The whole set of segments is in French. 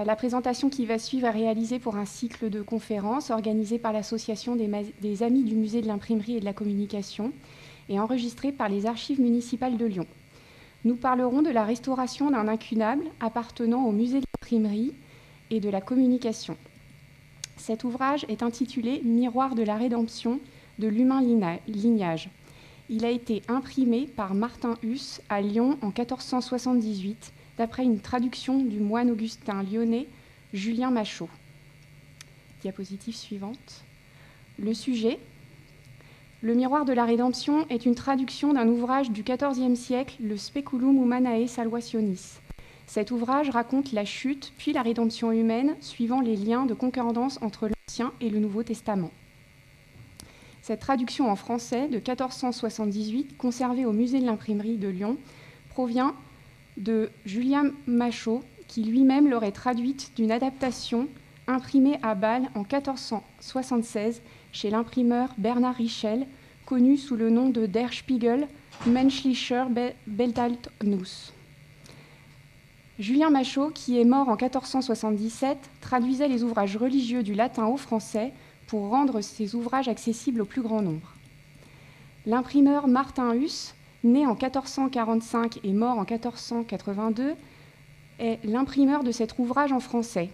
La présentation qui va suivre est réalisée pour un cycle de conférences organisé par l'Association des Amis du Musée de l'Imprimerie et de la Communication et enregistrée par les Archives municipales de Lyon. Nous parlerons de la restauration d'un incunable appartenant au Musée de l'Imprimerie et de la Communication. Cet ouvrage est intitulé « Miroir de la rédemption de l'humain lignage ». Il a été imprimé par Martin Huss à Lyon en 1478, d'après une traduction du moine augustin lyonnais Julien Machaut. Diapositive suivante. Le sujet. Le miroir de la rédemption est une traduction d'un ouvrage du XIVe siècle, le Speculum Humanae Salvationis. Cet ouvrage raconte la chute puis la rédemption humaine, suivant les liens de concordance entre l'Ancien et le Nouveau Testament. Cette traduction en français de 1478, conservée au Musée de l'Imprimerie de Lyon, provient de Julien Machaut, qui lui-même l'aurait traduite d'une adaptation imprimée à Bâle en 1476 chez l'imprimeur Bernard Richel, connu sous le nom de Der Spiegel Menschlicher Weltalltagsnuss. Julien Machaut, qui est mort en 1477, traduisait les ouvrages religieux du latin au français pour rendre ses ouvrages accessibles au plus grand nombre. L'imprimeur Martin Huss, né en 1445 et mort en 1482, est l'imprimeur de cet ouvrage en français.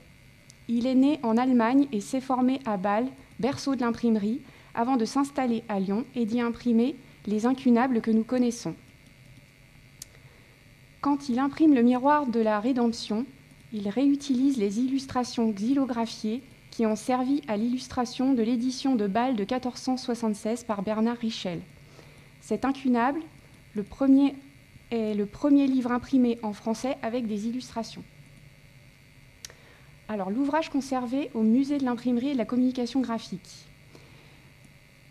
Il est né en Allemagne et s'est formé à Bâle, berceau de l'imprimerie, avant de s'installer à Lyon et d'y imprimer les incunables que nous connaissons. Quand il imprime le miroir de la rédemption, il réutilise les illustrations xylographiées qui ont servi à l'illustration de l'édition de Bâle de 1476 par Bernard Richel. Cet incunable est le premier livre imprimé en français avec des illustrations. Alors, l'ouvrage conservé au Musée de l'Imprimerie et de la Communication graphique.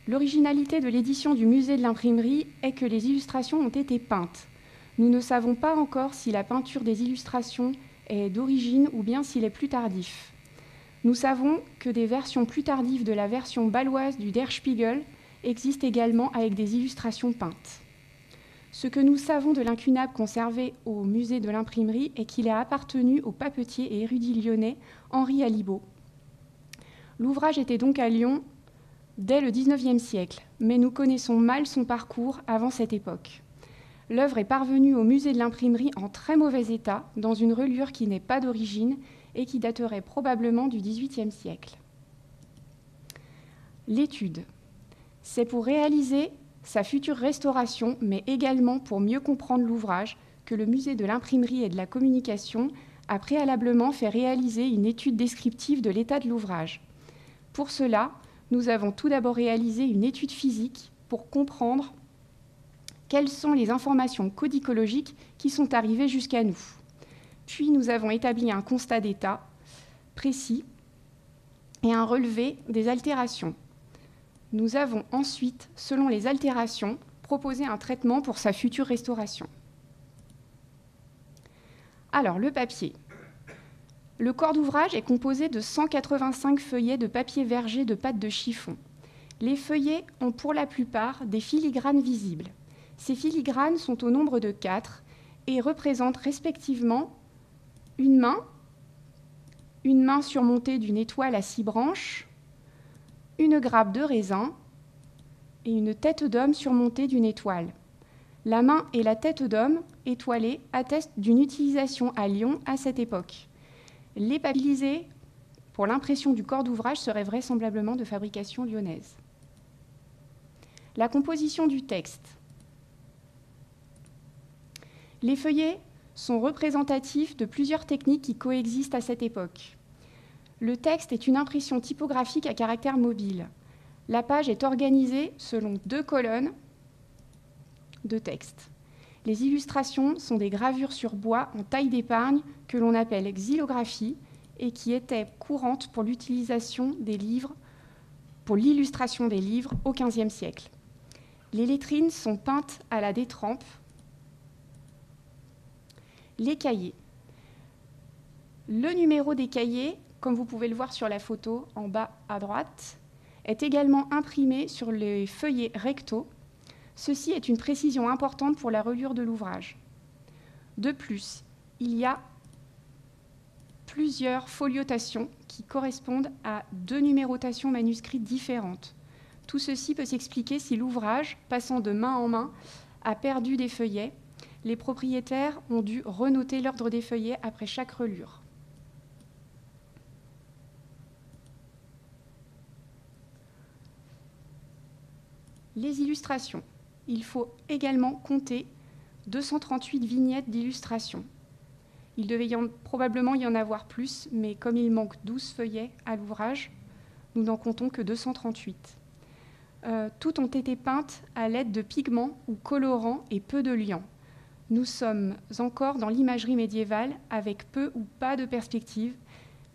L'originalité de l'édition du Musée de l'Imprimerie est que les illustrations ont été peintes. Nous ne savons pas encore si la peinture des illustrations est d'origine ou bien s'il est plus tardif. Nous savons que des versions plus tardives de la version bâloise du Der Spiegel existent également avec des illustrations peintes. Ce que nous savons de l'incunable conservé au Musée de l'Imprimerie est qu'il a appartenu au papetier et érudit lyonnais Henri Alibaud. L'ouvrage était donc à Lyon dès le XIXe siècle, mais nous connaissons mal son parcours avant cette époque. L'œuvre est parvenue au Musée de l'Imprimerie en très mauvais état, dans une reliure qui n'est pas d'origine et qui daterait probablement du XVIIIe siècle. L'étude. C'est pour réaliser sa future restauration, mais également pour mieux comprendre l'ouvrage, que le Musée de l'Imprimerie et de la Communication a préalablement fait réaliser une étude descriptive de l'état de l'ouvrage. Pour cela, nous avons tout d'abord réalisé une étude physique pour comprendre quelles sont les informations codicologiques qui sont arrivées jusqu'à nous. Puis nous avons établi un constat d'état précis et un relevé des altérations. Nous avons ensuite, selon les altérations, proposé un traitement pour sa future restauration. Alors, le papier. Le corps d'ouvrage est composé de 185 feuillets de papier vergé de pâte de chiffon. Les feuillets ont pour la plupart des filigranes visibles. Ces filigranes sont au nombre de 4 et représentent respectivement une main surmontée d'une étoile à 6 branches, une grappe de raisin et une tête d'homme surmontée d'une étoile. La main et la tête d'homme étoilée attestent d'une utilisation à Lyon à cette époque. Les papiers utilisés pour l'impression du corps d'ouvrage seraient vraisemblablement de fabrication lyonnaise. La composition du texte. Les feuillets sont représentatifs de plusieurs techniques qui coexistent à cette époque. Le texte est une impression typographique à caractère mobile. La page est organisée selon 2 colonnes de texte. Les illustrations sont des gravures sur bois en taille d'épargne que l'on appelle xylographie et qui étaient courantes pour l'utilisation des livres, pour l'illustration des livres au XVe siècle. Les lettrines sont peintes à la détrempe. Les cahiers. Le numéro des cahiers, comme vous pouvez le voir sur la photo en bas à droite, est également imprimé sur les feuillets recto. Ceci est une précision importante pour la reliure de l'ouvrage. De plus, il y a plusieurs foliotations qui correspondent à 2 numérotations manuscrites différentes. Tout ceci peut s'expliquer si l'ouvrage, passant de main en main, a perdu des feuillets. Les propriétaires ont dû renoter l'ordre des feuillets après chaque relure. Les illustrations. Il faut également compter 238 vignettes d'illustrations. Il devait probablement y en avoir plus, mais comme il manque 12 feuillets à l'ouvrage, nous n'en comptons que 238. Toutes ont été peintes à l'aide de pigments ou colorants et peu de liant. Nous sommes encore dans l'imagerie médiévale avec peu ou pas de perspective.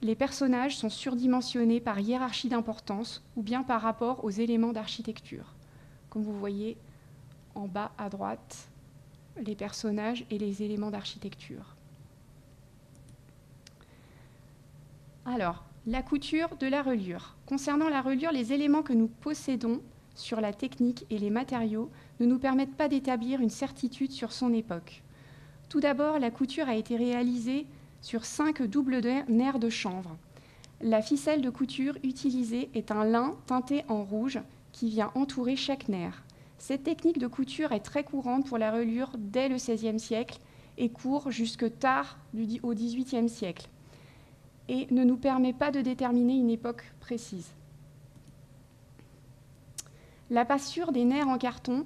Les personnages sont surdimensionnés par hiérarchie d'importance ou bien par rapport aux éléments d'architecture. Comme vous voyez en bas à droite, les personnages et les éléments d'architecture. Alors, la couture de la reliure. Concernant la reliure, les éléments que nous possédons sur la technique et les matériaux ne nous permettent pas d'établir une certitude sur son époque. Tout d'abord, la couture a été réalisée sur 5 doubles nerfs de chanvre. La ficelle de couture utilisée est un lin teinté en rouge qui vient entourer chaque nerf. Cette technique de couture est très courante pour la reliure dès le XVIe siècle et court jusque tard au XVIIIe siècle et ne nous permet pas de déterminer une époque précise. La passure des nerfs en carton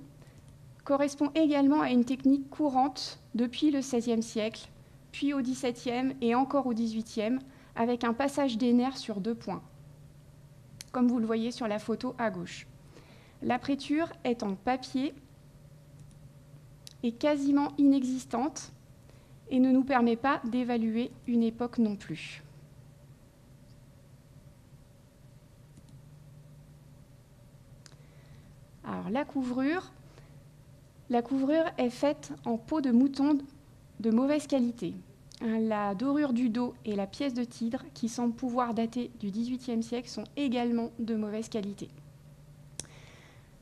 correspond également à une technique courante depuis le XVIe siècle, puis au XVIIe et encore au XVIIIe, avec un passage des nerfs sur 2 points, comme vous le voyez sur la photo à gauche. L'apprêture est en papier et quasiment inexistante et ne nous permet pas d'évaluer une époque non plus. Alors, la couvrure est faite en peau de mouton de mauvaise qualité. La dorure du dos et la pièce de tigre, qui semblent pouvoir dater du XVIIIe siècle, sont également de mauvaise qualité.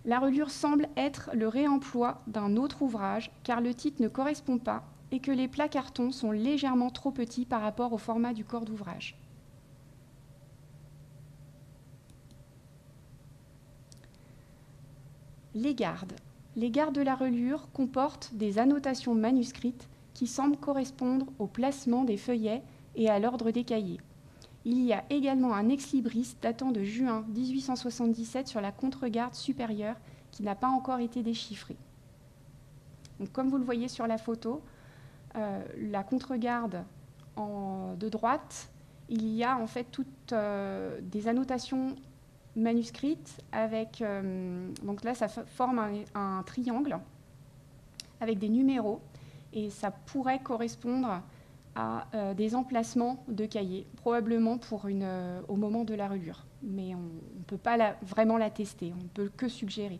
La reliure semble être le réemploi d'un autre ouvrage, car le titre ne correspond pas et que les plats cartons sont légèrement trop petits par rapport au format du corps d'ouvrage. Les gardes. Les gardes de la reliure comportent des annotations manuscrites qui semblent correspondre au placement des feuillets et à l'ordre des cahiers. Il y a également un ex-libris datant de juin 1877 sur la contre-garde supérieure qui n'a pas encore été déchiffré. Donc, comme vous le voyez sur la photo, la contre-garde de droite, il y a en fait toutes des annotations manuscrites avec, donc là ça forme un triangle avec des numéros et ça pourrait correspondre à des emplacements de cahiers, probablement au moment de la reliure, mais on ne peut pas vraiment l'attester, on ne peut que suggérer.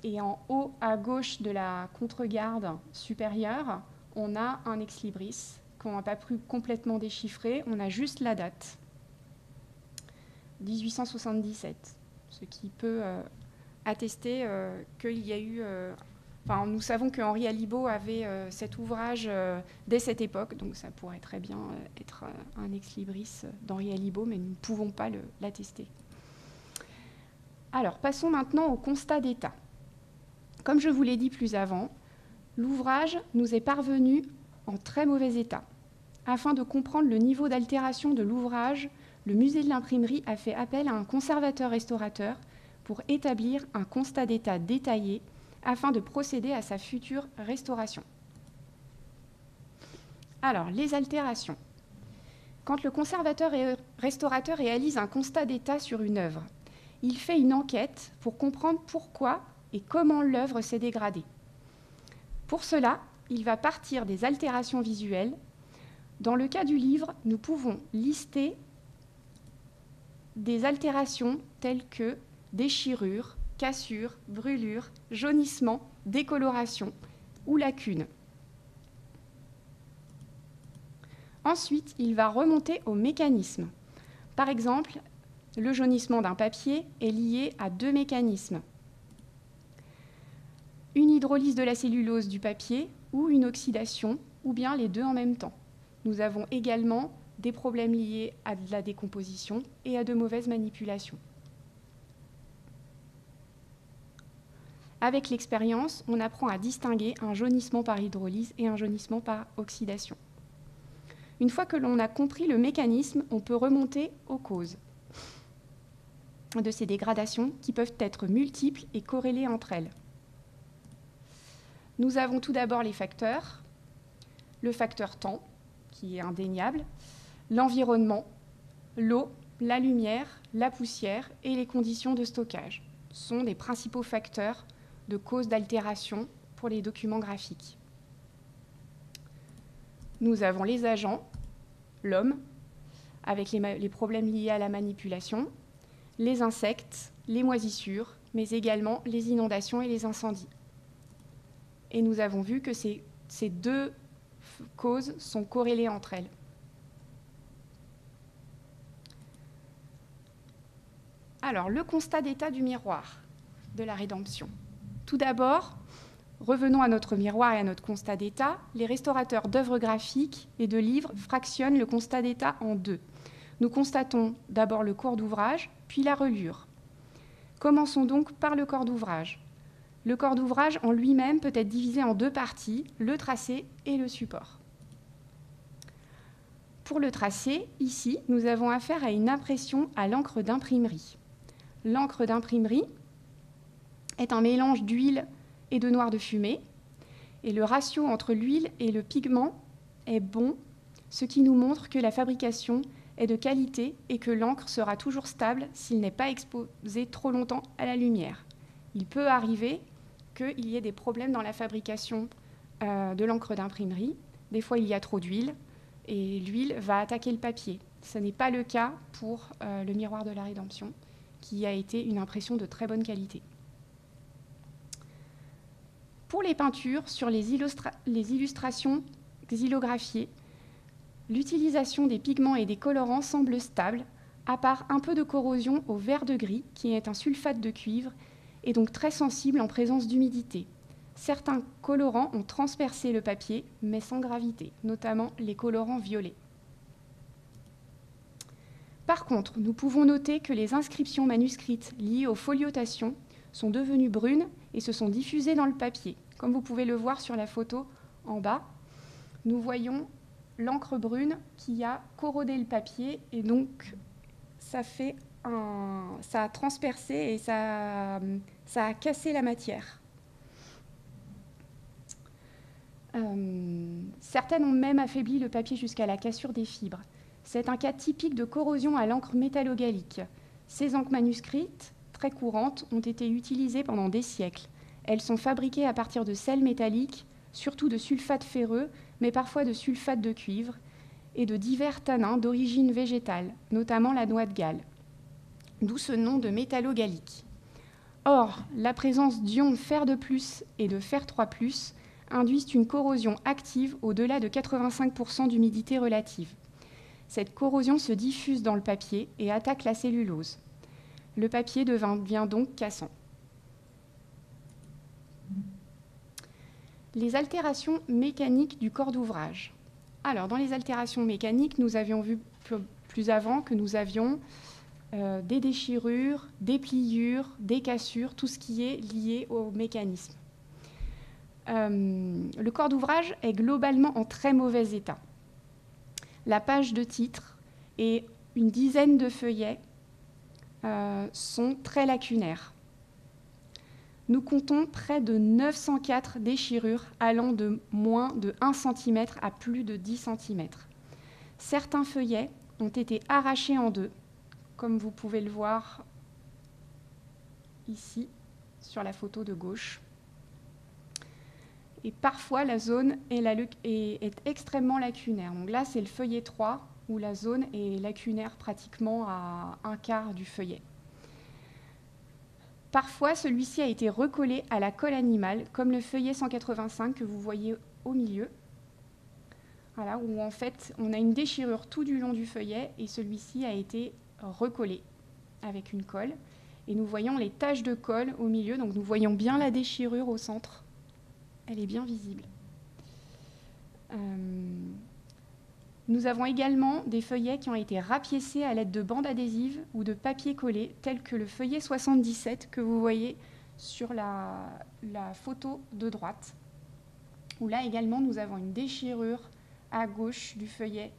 Et en haut à gauche de la contre-garde supérieure, on a un ex-libris qu'on n'a pas pu complètement déchiffrer, on a juste la date. 1877, ce qui peut attester qu'il y a eu... nous savons qu'Henri Alibaud avait cet ouvrage dès cette époque, donc ça pourrait très bien être un ex-libris d'Henri Alibaud, mais nous ne pouvons pas l'attester. Alors, passons maintenant au constat d'état. Comme je vous l'ai dit plus avant, l'ouvrage nous est parvenu en très mauvais état. Afin de comprendre le niveau d'altération de l'ouvrage, le musée de l'imprimerie a fait appel à un conservateur-restaurateur pour établir un constat d'état détaillé afin de procéder à sa future restauration. Alors, les altérations. Quand le conservateur et restaurateur réalise un constat d'état sur une œuvre, il fait une enquête pour comprendre pourquoi et comment l'œuvre s'est dégradée. Pour cela, il va partir des altérations visuelles. Dans le cas du livre, nous pouvons lister des altérations telles que déchirures, cassures, brûlures, jaunissements, décoloration ou lacunes. Ensuite, il va remonter au mécanisme. Par exemple, le jaunissement d'un papier est lié à 2 mécanismes. Une hydrolyse de la cellulose du papier ou une oxydation, ou bien les 2 en même temps. Nous avons également des problèmes liés à de la décomposition et à de mauvaises manipulations. Avec l'expérience, on apprend à distinguer un jaunissement par hydrolyse et un jaunissement par oxydation. Une fois que l'on a compris le mécanisme, on peut remonter aux causes de ces dégradations qui peuvent être multiples et corrélées entre elles. Nous avons tout d'abord les facteurs, le facteur temps, qui est indéniable, l'environnement, l'eau, la lumière, la poussière et les conditions de stockage sont les principaux facteurs de cause d'altération pour les documents graphiques. Nous avons les agents, l'homme, avec les problèmes liés à la manipulation, les insectes, les moisissures, mais également les inondations et les incendies. Et nous avons vu que ces deux causes sont corrélées entre elles. Alors, le constat d'état du miroir de la rédemption. Tout d'abord, revenons à notre miroir et à notre constat d'état. Les restaurateurs d'œuvres graphiques et de livres fractionnent le constat d'état en deux. Nous constatons d'abord le corps d'ouvrage, puis la reliure. Commençons donc par le corps d'ouvrage. Le corps d'ouvrage en lui-même peut être divisé en deux parties, le tracé et le support. Pour le tracé, ici, nous avons affaire à une impression à l'encre d'imprimerie. L'encre d'imprimerie est un mélange d'huile et de noir de fumée, et le ratio entre l'huile et le pigment est bon, ce qui nous montre que la fabrication est de qualité et que l'encre sera toujours stable s'il n'est pas exposé trop longtemps à la lumière. Il peut arriver qu'il y ait des problèmes dans la fabrication de l'encre d'imprimerie. Des fois, il y a trop d'huile et l'huile va attaquer le papier. Ce n'est pas le cas pour le miroir de la rédemption, qui a été une impression de très bonne qualité. Pour les peintures sur les illustrations xylographiées, l'utilisation des pigments et des colorants semble stable, à part un peu de corrosion au vert de gris, qui est un sulfate de cuivre, et donc très sensible en présence d'humidité. Certains colorants ont transpercé le papier, mais sans gravité, notamment les colorants violets. Par contre, nous pouvons noter que les inscriptions manuscrites liées aux foliotations sont devenues brunes et se sont diffusées dans le papier. Comme vous pouvez le voir sur la photo en bas, nous voyons l'encre brune qui a corrodé le papier et donc ça a transpercé et ça a cassé la matière. Certaines ont même affaibli le papier jusqu'à la cassure des fibres. C'est un cas typique de corrosion à l'encre métallogallique. Ces encres manuscrites, très courantes, ont été utilisées pendant des siècles. Elles sont fabriquées à partir de sels métalliques, surtout de sulfate ferreux, mais parfois de sulfate de cuivre, et de divers tanins d'origine végétale, notamment la noix de Galles. D'où ce nom de métallogallique. Or, la présence d'ions fer de plus et de fer 3+, induisent une corrosion active au-delà de 85% d'humidité relative. Cette corrosion se diffuse dans le papier et attaque la cellulose. Le papier devient donc cassant. Les altérations mécaniques du corps d'ouvrage. Alors, dans les altérations mécaniques, nous avions vu plus avant que nous avions des déchirures, des pliures, des cassures, tout ce qui est lié au mécanisme. Le corps d'ouvrage est globalement en très mauvais état. La page de titre et une dizaine de feuillets sont très lacunaires. Nous comptons près de 904 déchirures allant de moins de 1 cm à plus de 10 cm. Certains feuillets ont été arrachés en deux, comme vous pouvez le voir ici sur la photo de gauche. Et parfois, la zone est extrêmement lacunaire. Donc là, c'est le feuillet 3, où la zone est lacunaire pratiquement à un quart du feuillet. Parfois, celui-ci a été recollé à la colle animale, comme le feuillet 185 que vous voyez au milieu. Voilà, où en fait, on a une déchirure tout du long du feuillet, et celui-ci a été recollé avec une colle. Et nous voyons les taches de colle au milieu, donc nous voyons bien la déchirure au centre. Elle est bien visible. Nous avons également des feuillets qui ont été rapiécés à l'aide de bandes adhésives ou de papier collé, tel que le feuillet 77 que vous voyez sur la photo de droite, où là également nous avons une déchirure à gauche du feuillet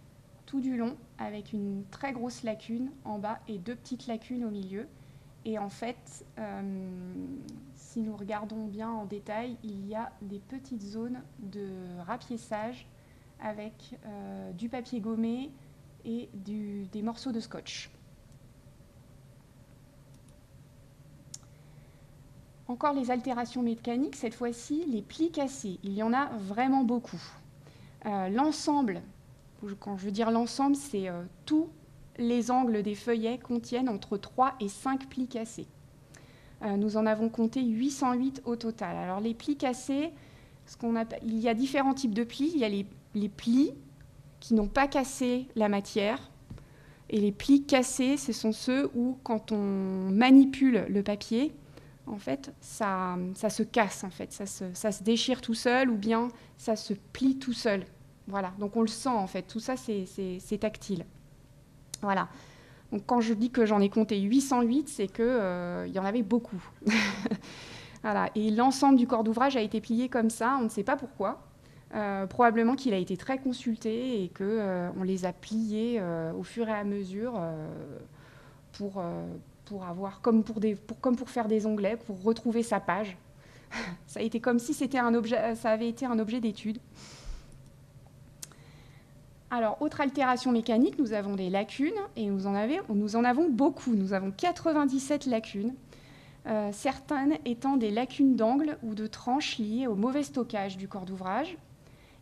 tout du long, avec une très grosse lacune en bas et 2 petites lacunes au milieu. Et en fait, si nous regardons bien en détail, il y a des petites zones de rapiessage avec du papier gommé et des morceaux de scotch. Encore les altérations mécaniques, cette fois-ci, les plis cassés. Il y en a vraiment beaucoup. L'ensemble, quand je veux dire l'ensemble, c'est tous les angles des feuillets contiennent entre 3 et 5 plis cassés. Nous en avons compté 808 au total. Alors les plis cassés, il y a différents types de plis. Il y a les plis qui n'ont pas cassé la matière. Et les plis cassés, ce sont ceux où, quand on manipule le papier, en fait, ça se casse, en fait. Ça se déchire tout seul ou bien ça se plie tout seul. Voilà, donc on le sent, en fait. Tout ça, c'est tactile. Voilà. Donc quand je dis que j'en ai compté 808, c'est qu'il y en avait beaucoup. Voilà. Et l'ensemble du corps d'ouvrage a été plié comme ça, on ne sait pas pourquoi. Probablement qu'il a été très consulté et qu'on les a pliés au fur et à mesure pour avoir, comme pour faire des onglets, pour retrouver sa page. Ça a été comme si ça avait été un objet d'étude. Alors, autre altération mécanique, nous avons des lacunes, et nous en avons beaucoup. Nous avons 97 lacunes, certaines étant des lacunes d'angle ou de tranches liées au mauvais stockage du corps d'ouvrage,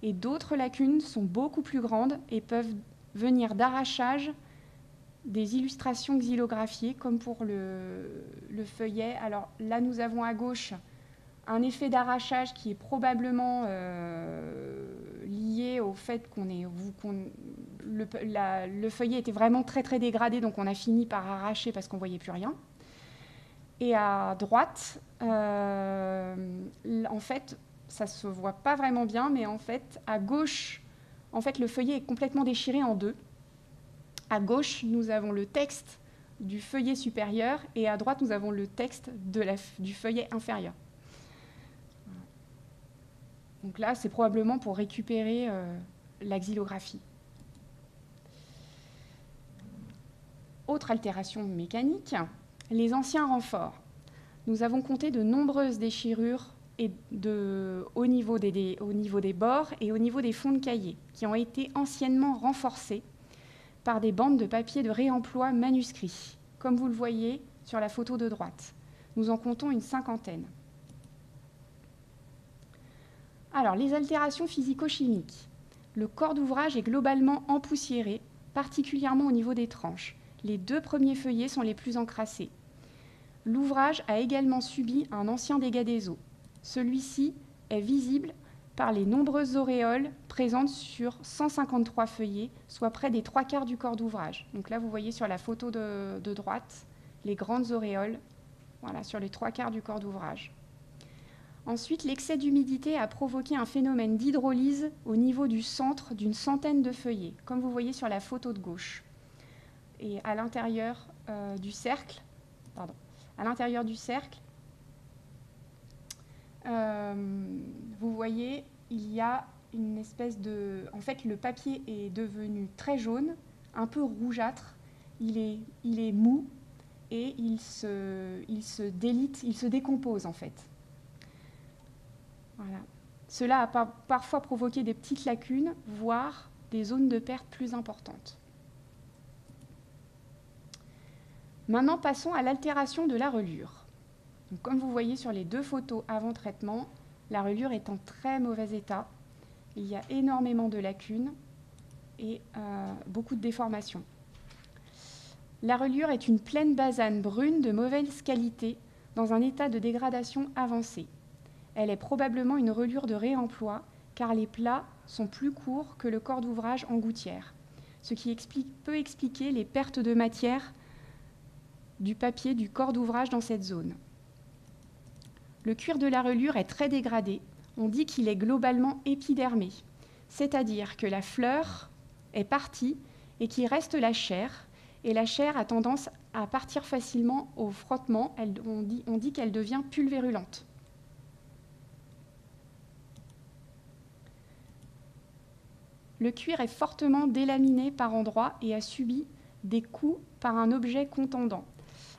et d'autres lacunes sont beaucoup plus grandes et peuvent venir d'arrachage des illustrations xylographiées, comme pour le feuillet. Alors là, nous avons à gauche un effet d'arrachage qui est probablement lié au fait le feuillet était vraiment très très dégradé, donc on a fini par arracher parce qu'on ne voyait plus rien. Et à droite, en fait, ça ne se voit pas vraiment bien, mais en fait, à gauche, en fait, le feuillet est complètement déchiré en deux. À gauche, nous avons le texte du feuillet supérieur et à droite, nous avons le texte du feuillet inférieur. Donc là, c'est probablement pour récupérer la xylographie. Autre altération mécanique, les anciens renforts. Nous avons compté de nombreuses déchirures au niveau des bords et au niveau des fonds de cahier, qui ont été anciennement renforcés par des bandes de papier de réemploi manuscrit, comme vous le voyez sur la photo de droite. Nous en comptons une 50aine. Alors, les altérations physico-chimiques. Le corps d'ouvrage est globalement empoussiéré, particulièrement au niveau des tranches. Les 2 premiers feuillets sont les plus encrassés. L'ouvrage a également subi un ancien dégât des eaux. Celui-ci est visible par les nombreuses auréoles présentes sur 153 feuillets, soit près des 3/4 du corps d'ouvrage. Donc là, vous voyez sur la photo de droite les grandes auréoles, voilà, sur les 3/4 du corps d'ouvrage. Ensuite, l'excès d'humidité a provoqué un phénomène d'hydrolyse au niveau du centre d'une centaine de feuillets, comme vous voyez sur la photo de gauche. Et à l'intérieur du cercle, vous voyez, il y a une espèce de... En fait, le papier est devenu très jaune, un peu rougeâtre, il est mou et il se délite, il se décompose en fait. Voilà. Cela a parfois provoqué des petites lacunes, voire des zones de perte plus importantes. Maintenant, passons à l'altération de la reliure. Donc, comme vous voyez sur les 2 photos avant traitement, la reliure est en très mauvais état. Il y a énormément de lacunes et beaucoup de déformations. La reliure est une plaine basane brune de mauvaise qualité dans un état de dégradation avancé. Elle est probablement une reliure de réemploi car les plats sont plus courts que le corps d'ouvrage en gouttière, ce qui peut expliquer les pertes de matière du papier du corps d'ouvrage dans cette zone. Le cuir de la reliure est très dégradé. On dit qu'il est globalement épidermé, c'est-à-dire que la fleur est partie et qu'il reste la chair. Et la chair a tendance à partir facilement au frottement. On dit qu'elle devient pulvérulente. Le cuir est fortement délaminé par endroits et a subi des coups par un objet contendant.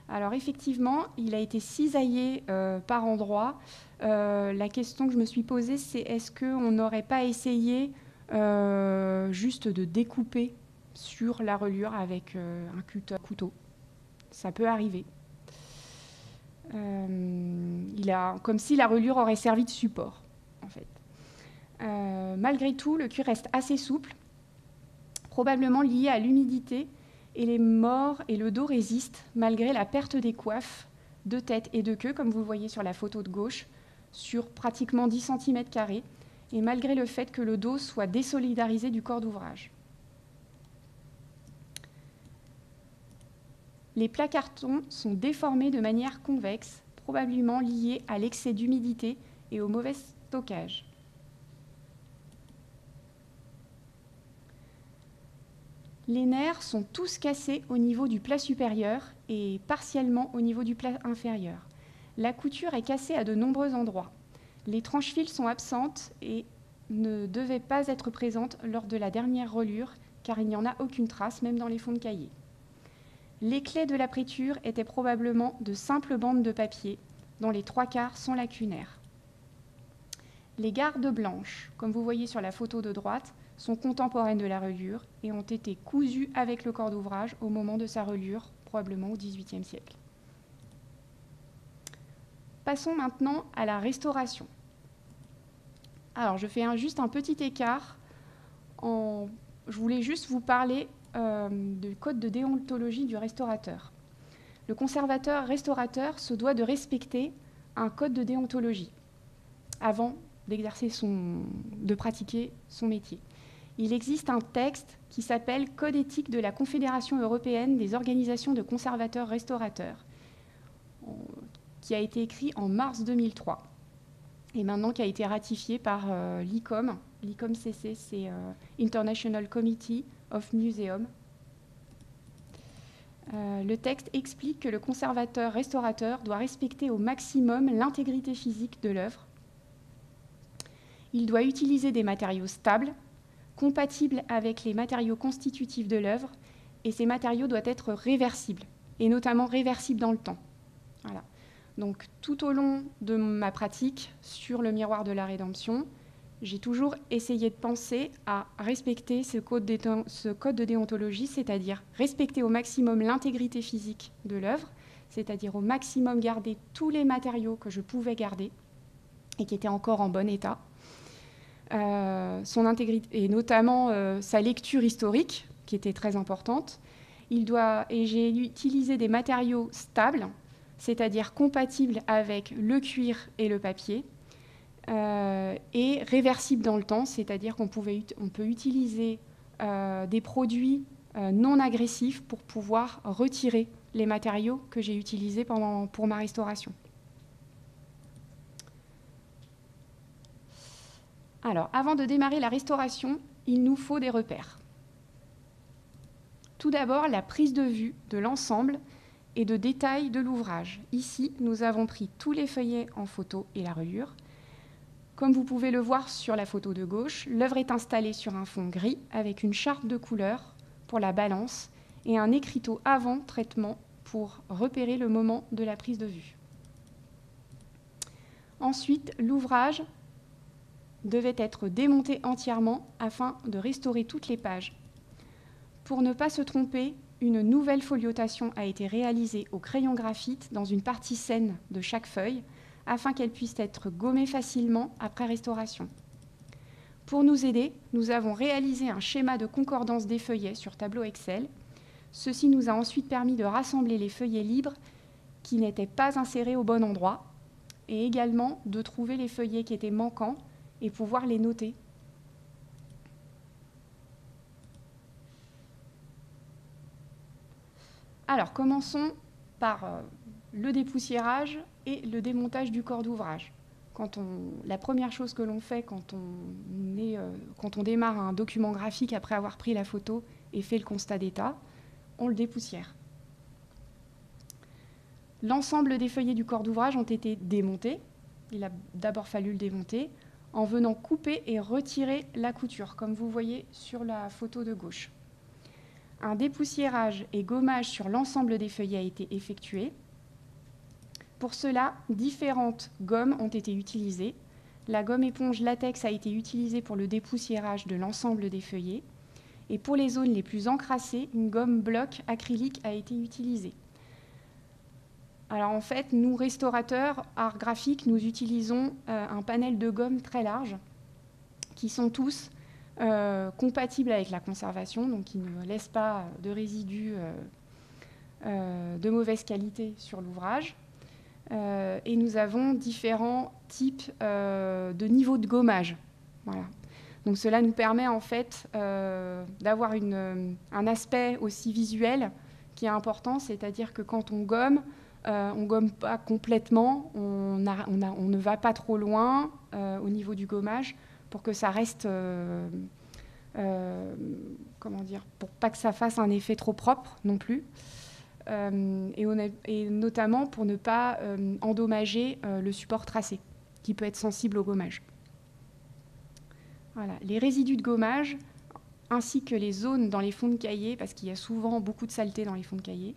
Alors effectivement, il a été cisaillé par endroits. La question que je me suis posée, c'est est-ce qu'on n'aurait pas essayé juste de découper sur la reliure avec un couteau. Ça peut arriver. Comme si la reliure aurait servi de support, en fait. Malgré tout, le cuir reste assez souple, probablement lié à l'humidité, et les mors et le dos résistent malgré la perte des coiffes de tête et de queue, comme vous le voyez sur la photo de gauche, sur pratiquement 10 cm², et malgré le fait que le dos soit désolidarisé du corps d'ouvrage. Les plats cartons sont déformés de manière convexe, probablement liés à l'excès d'humidité et au mauvais stockage. Les nerfs sont tous cassés au niveau du plat supérieur et partiellement au niveau du plat inférieur. La couture est cassée à de nombreux endroits. Les tranches-fils sont absentes et ne devaient pas être présentes lors de la dernière reliure, car il n'y en a aucune trace, même dans les fonds de cahier. Les clés de l'apréture étaient probablement de simples bandes de papier, dont les 3/4 sont lacunaires. Les gardes blanches, comme vous voyez sur la photo de droite, sont contemporaines de la reliure et ont été cousues avec le corps d'ouvrage au moment de sa reliure, probablement au XVIIIe siècle. Passons maintenant à la restauration. Alors, je fais juste un petit écart. Je voulais juste vous parler du code de déontologie du restaurateur. Le conservateur-restaurateur se doit de respecter un code de déontologie avant de pratiquer son métier. Il existe un texte qui s'appelle Code éthique de la Confédération européenne des organisations de conservateurs-restaurateurs, qui a été écrit en mars 2003 et maintenant qui a été ratifié par l'ICOM. L'ICOM-CC, c'est International Committee of Museum. Le texte explique que le conservateur-restaurateur doit respecter au maximum l'intégrité physique de l'œuvre. Il doit utiliser des matériaux stables, compatibles avec les matériaux constitutifs de l'œuvre, et ces matériaux doivent être réversibles, et notamment réversibles dans le temps. Voilà. Donc, tout au long de ma pratique sur le miroir de la rédemption, j'ai toujours essayé de penser à respecter ce code de déontologie, c'est-à-dire respecter au maximum l'intégrité physique de l'œuvre, c'est-à-dire au maximum garder tous les matériaux que je pouvais garder et qui étaient encore en bon état, son intégrité et notamment sa lecture historique, qui était très importante. Et j'ai utilisé des matériaux stables, c'est-à-dire compatibles avec le cuir et le papier, et réversibles dans le temps, c'est-à-dire qu'on peut utiliser des produits non agressifs pour pouvoir retirer les matériaux que j'ai utilisés pour ma restauration. Alors, avant de démarrer la restauration, il nous faut des repères. Tout d'abord, la prise de vue de l'ensemble et de détail de l'ouvrage. Ici, nous avons pris tous les feuillets en photo et la reliure. Comme vous pouvez le voir sur la photo de gauche, l'œuvre est installée sur un fond gris avec une charte de couleurs pour la balance et un écriteau avant traitement pour repérer le moment de la prise de vue. Ensuite, l'ouvrage devait être démonté entièrement afin de restaurer toutes les pages. Pour ne pas se tromper, une nouvelle foliotation a été réalisée au crayon graphite dans une partie saine de chaque feuille afin qu'elle puisse être gommée facilement après restauration. Pour nous aider, nous avons réalisé un schéma de concordance des feuillets sur tableau Excel. Ceci nous a ensuite permis de rassembler les feuillets libres qui n'étaient pas insérés au bon endroit et également de trouver les feuillets qui étaient manquants et pouvoir les noter. Alors, commençons par le dépoussiérage et le démontage du corps d'ouvrage. la première chose que l'on fait quand on démarre un document graphique après avoir pris la photo et fait le constat d'état, on le dépoussière. L'ensemble des feuillets du corps d'ouvrage ont été démontés. Il a d'abord fallu le démonter en venant couper et retirer la couture, comme vous voyez sur la photo de gauche. Un dépoussiérage et gommage sur l'ensemble des feuillets a été effectué. Pour cela, différentes gommes ont été utilisées. La gomme éponge latex a été utilisée pour le dépoussiérage de l'ensemble des feuillets. Et pour les zones les plus encrassées, une gomme bloc acrylique a été utilisée. Alors en fait, nous, restaurateurs, art graphique, nous utilisons un panel de gommes très large qui sont tous compatibles avec la conservation, donc qui ne laissent pas de résidus de mauvaise qualité sur l'ouvrage. Et nous avons différents types de niveaux de gommage. Voilà. Donc cela nous permet en fait d'avoir un aspect aussi visuel qui est important, c'est-à-dire que quand on gomme pas complètement, on ne va pas trop loin au niveau du gommage pour que ça reste, pour pas que ça fasse un effet trop propre non plus. Et notamment pour ne pas endommager le support tracé, qui peut être sensible au gommage. Voilà. Les résidus de gommage, ainsi que les zones dans les fonds de cahier, parce qu'il y a souvent beaucoup de saleté dans les fonds de cahier,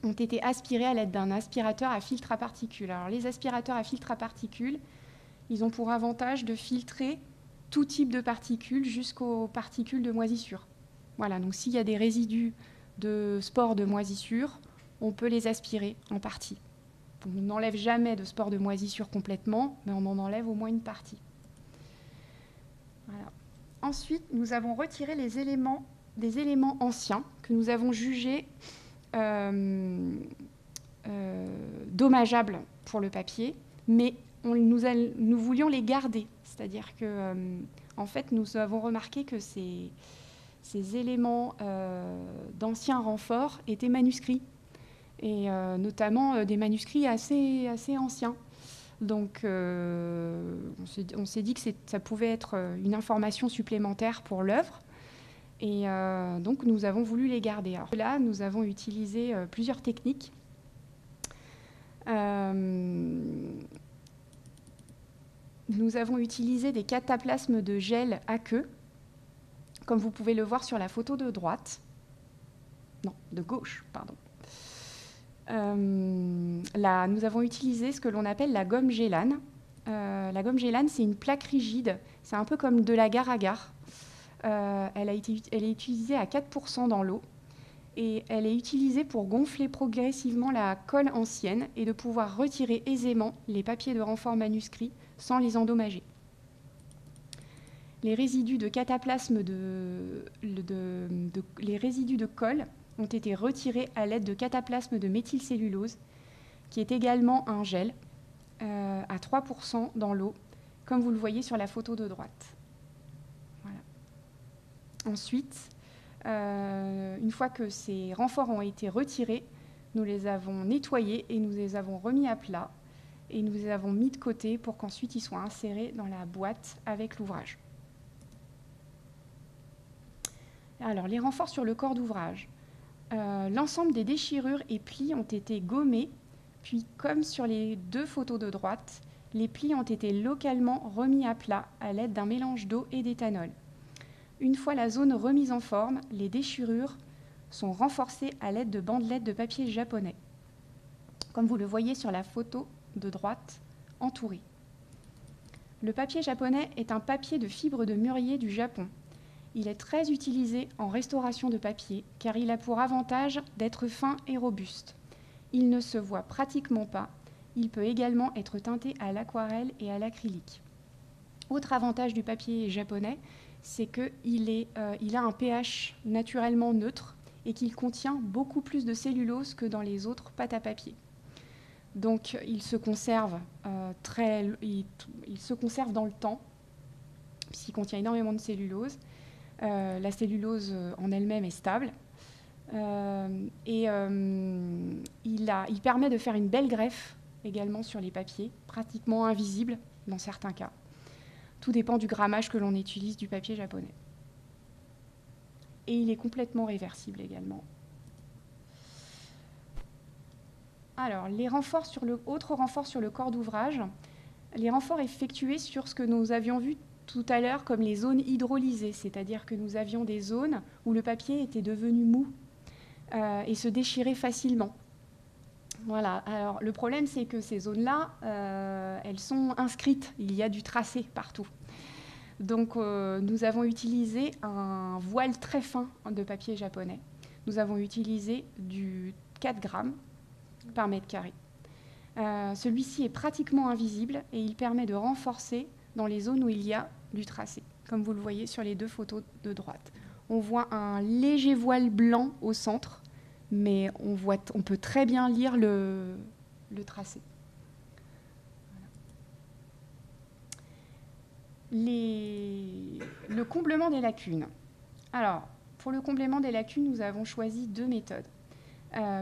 ont été aspirés à l'aide d'un aspirateur à filtre à particules. Alors, les aspirateurs à filtre à particules, ils ont pour avantage de filtrer tout type de particules jusqu'aux particules de moisissure. Voilà, donc s'il y a des résidus de spores de moisissure, on peut les aspirer en partie. On n'enlève jamais de spores de moisissure complètement, mais on en enlève au moins une partie. Voilà. Ensuite, nous avons retiré des éléments anciens que nous avons jugés dommageables pour le papier, mais nous voulions les garder. C'est-à-dire que, en fait, nous avons remarqué que ces éléments d'anciens renforts étaient manuscrits, et notamment des manuscrits assez anciens. Donc, on s'est dit que ça pouvait être une information supplémentaire pour l'œuvre, et donc nous avons voulu les garder. Alors là, nous avons utilisé plusieurs techniques. Nous avons utilisé des cataplasmes de gel aqueux, comme vous pouvez le voir sur la photo de droite. Non, de gauche, pardon. Nous avons utilisé ce que l'on appelle la gomme gélane. La gomme gélane, c'est une plaque rigide. C'est un peu comme de l'agar-agar. Elle est utilisée à 4% dans l'eau. Et elle est utilisée pour gonfler progressivement la colle ancienne et de pouvoir retirer aisément les papiers de renfort manuscrits sans les endommager. Les résidus de cataplasme les résidus de colle ont été retirés à l'aide de cataplasme de méthylcellulose, qui est également un gel à 3% dans l'eau, comme vous le voyez sur la photo de droite. Voilà. Ensuite, une fois que ces renforts ont été retirés, nous les avons nettoyés et nous les avons remis à plat et nous les avons mis de côté pour qu'ensuite ils soient insérés dans la boîte avec l'ouvrage. Alors, les renforts sur le corps d'ouvrage. L'ensemble des déchirures et plis ont été gommés, puis comme sur les deux photos de droite, les plis ont été localement remis à plat à l'aide d'un mélange d'eau et d'éthanol. Une fois la zone remise en forme, les déchirures sont renforcées à l'aide de bandelettes de papier japonais, comme vous le voyez sur la photo de droite, entourée. Le papier japonais est un papier de fibre de mûrier du Japon. Il est très utilisé en restauration de papier car il a pour avantage d'être fin et robuste. Il ne se voit pratiquement pas. Il peut également être teinté à l'aquarelle et à l'acrylique. Autre avantage du papier japonais, c'est qu'il a un pH naturellement neutre et qu'il contient beaucoup plus de cellulose que dans les autres pâtes à papier. Donc il se conserve dans le temps, puisqu'il contient énormément de cellulose. La cellulose en elle-même est stable. Il permet de faire une belle greffe également sur les papiers, pratiquement invisible dans certains cas. Tout dépend du grammage que l'on utilise du papier japonais. Et il est complètement réversible également. Alors, autre renfort sur le corps d'ouvrage, les renforts effectués sur ce que nous avions vu tout à l'heure comme les zones hydrolysées, c'est-à-dire que nous avions des zones où le papier était devenu mou et se déchirait facilement. Voilà. Alors, le problème, c'est que ces zones-là, elles sont inscrites. Il y a du tracé partout. Donc, nous avons utilisé un voile très fin de papier japonais. Nous avons utilisé du 4 grammes par mètre carré. Celui-ci est pratiquement invisible et il permet de renforcer dans les zones où il y a du tracé, comme vous le voyez sur les deux photos de droite. On voit un léger voile blanc au centre, mais on peut très bien lire le tracé. Voilà. Le comblement des lacunes. Alors, pour le comblement des lacunes, nous avons choisi 2 méthodes.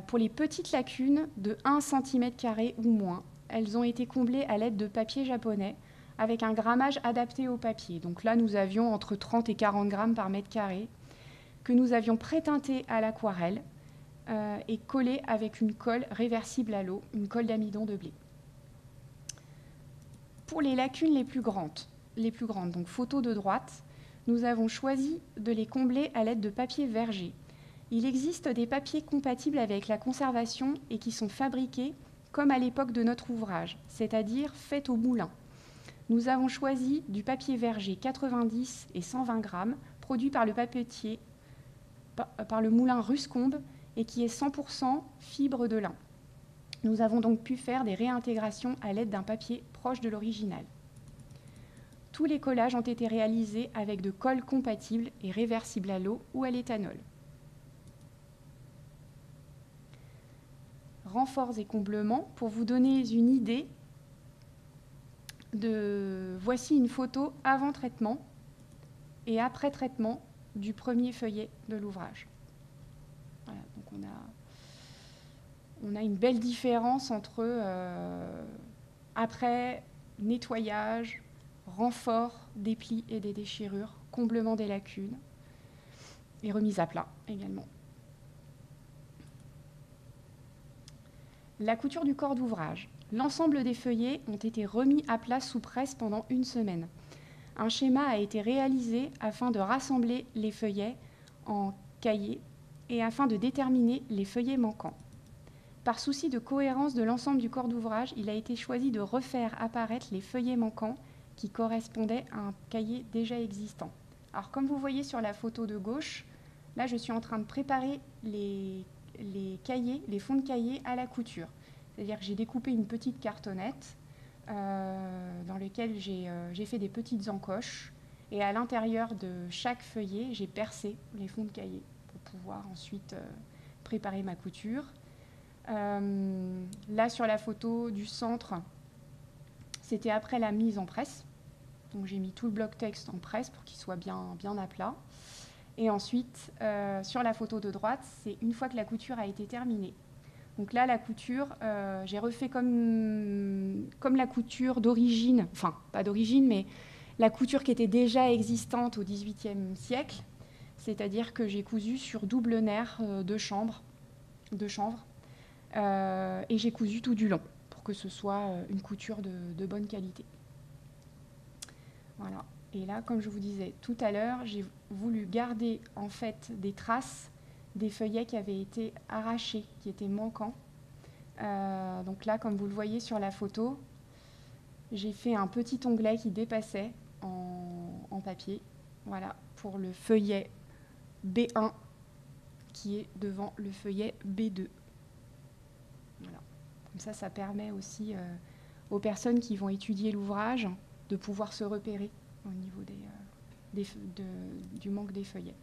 Pour les petites lacunes de 1 cm² ou moins, elles ont été comblées à l'aide de papier japonais avec un grammage adapté au papier. Donc là, nous avions entre 30 et 40 grammes par mètre carré que nous avions pré-teinté à l'aquarelle et collé avec une colle réversible à l'eau, une colle d'amidon de blé. Pour les lacunes les plus grandes, donc photo de droite, nous avons choisi de les combler à l'aide de papier verger. Il existe des papiers compatibles avec la conservation et qui sont fabriqués comme à l'époque de notre ouvrage, c'est-à-dire faits au moulin. Nous avons choisi du papier verger 90 et 120 grammes, produit par le papetier, par le moulin Ruscombe, et qui est 100% fibre de lin. Nous avons donc pu faire des réintégrations à l'aide d'un papier proche de l'original. Tous les collages ont été réalisés avec de colle compatible et réversible à l'eau ou à l'éthanol. Renforts et comblements, pour vous donner une idée, voici une photo avant traitement et après traitement du premier feuillet de l'ouvrage. Voilà, donc on a une belle différence entre après nettoyage, renfort des plis et des déchirures, comblement des lacunes et remise à plat également. La couture du corps d'ouvrage. L'ensemble des feuillets ont été remis à plat sous presse pendant 1 semaine. Un schéma a été réalisé afin de rassembler les feuillets en cahiers et afin de déterminer les feuillets manquants. Par souci de cohérence de l'ensemble du corps d'ouvrage, il a été choisi de refaire apparaître les feuillets manquants qui correspondaient à un cahier déjà existant. Alors, comme vous voyez sur la photo de gauche, là, je suis en train de préparer les cahiers, les fonds de cahier à la couture. C'est-à-dire que j'ai découpé une petite cartonnette dans laquelle j'ai fait des petites encoches et à l'intérieur de chaque feuillet, j'ai percé les fonds de cahier pour pouvoir ensuite préparer ma couture. Là, sur la photo du centre, c'était après la mise en presse. Donc j'ai mis tout le bloc texte en presse pour qu'il soit bien à plat. Et ensuite, sur la photo de droite, c'est une fois que la couture a été terminée. Donc là, la couture, j'ai refait comme la couture d'origine, enfin, pas d'origine, mais la couture qui était déjà existante au XVIIIe siècle, c'est-à-dire que j'ai cousu sur double nerf de chanvre, et j'ai cousu tout du long pour que ce soit une couture de bonne qualité. Voilà. Et là, comme je vous disais tout à l'heure, j'ai voulu garder en fait des traces des feuillets qui avaient été arrachés, qui étaient manquants. Donc là, comme vous le voyez sur la photo, j'ai fait un petit onglet qui dépassait en papier, voilà, pour le feuillet B1 qui est devant le feuillet B2. Voilà. Comme ça permet aussi aux personnes qui vont étudier l'ouvrage de pouvoir se repérer au niveau du manque des feuillets.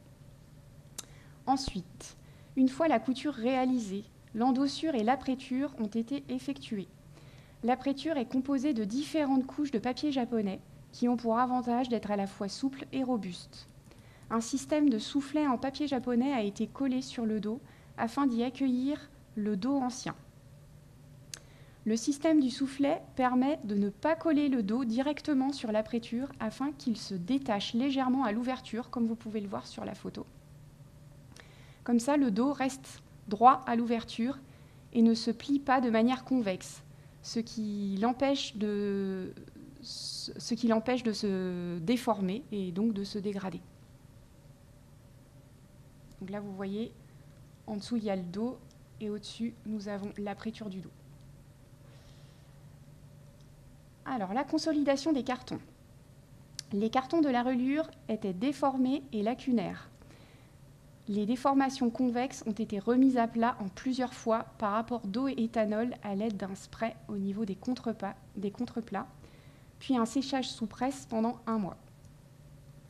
Ensuite, une fois la couture réalisée, l'endossure et l'apprêture ont été effectuées. L'apprêture est composée de différentes couches de papier japonais qui ont pour avantage d'être à la fois souples et robustes. Un système de soufflet en papier japonais a été collé sur le dos afin d'y accueillir le dos ancien. Le système du soufflet permet de ne pas coller le dos directement sur l'apprêture afin qu'il se détache légèrement à l'ouverture, comme vous pouvez le voir sur la photo. Comme ça, le dos reste droit à l'ouverture et ne se plie pas de manière convexe, ce qui l'empêche de se déformer et donc de se dégrader. Donc là, vous voyez, en dessous, il y a le dos et au-dessus, nous avons l'apprêture du dos. Alors, la consolidation des cartons. Les cartons de la reliure étaient déformés et lacunaires. Les déformations convexes ont été remises à plat en plusieurs fois par apport d'eau et éthanol à l'aide d'un spray au niveau des contreplats, puis un séchage sous presse pendant 1 mois.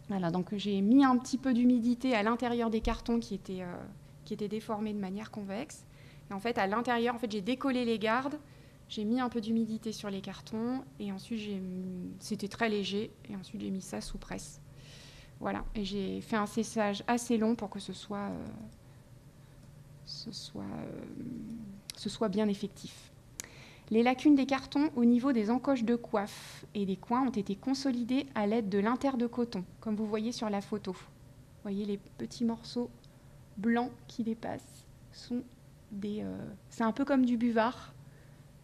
Voilà, donc j'ai mis un petit peu d'humidité à l'intérieur des cartons qui étaient déformés de manière convexe. Et en fait, à l'intérieur, j'ai décollé les gardes, j'ai mis un peu d'humidité sur les cartons, et ensuite, c'était très léger, et ensuite j'ai mis ça sous presse. Voilà, et j'ai fait un séchage assez long pour que ce soit bien effectif. Les lacunes des cartons au niveau des encoches de coiffe et des coins ont été consolidées à l'aide de linter de coton, comme vous voyez sur la photo. Vous voyez les petits morceaux blancs qui dépassent. C'est un peu comme du buvard,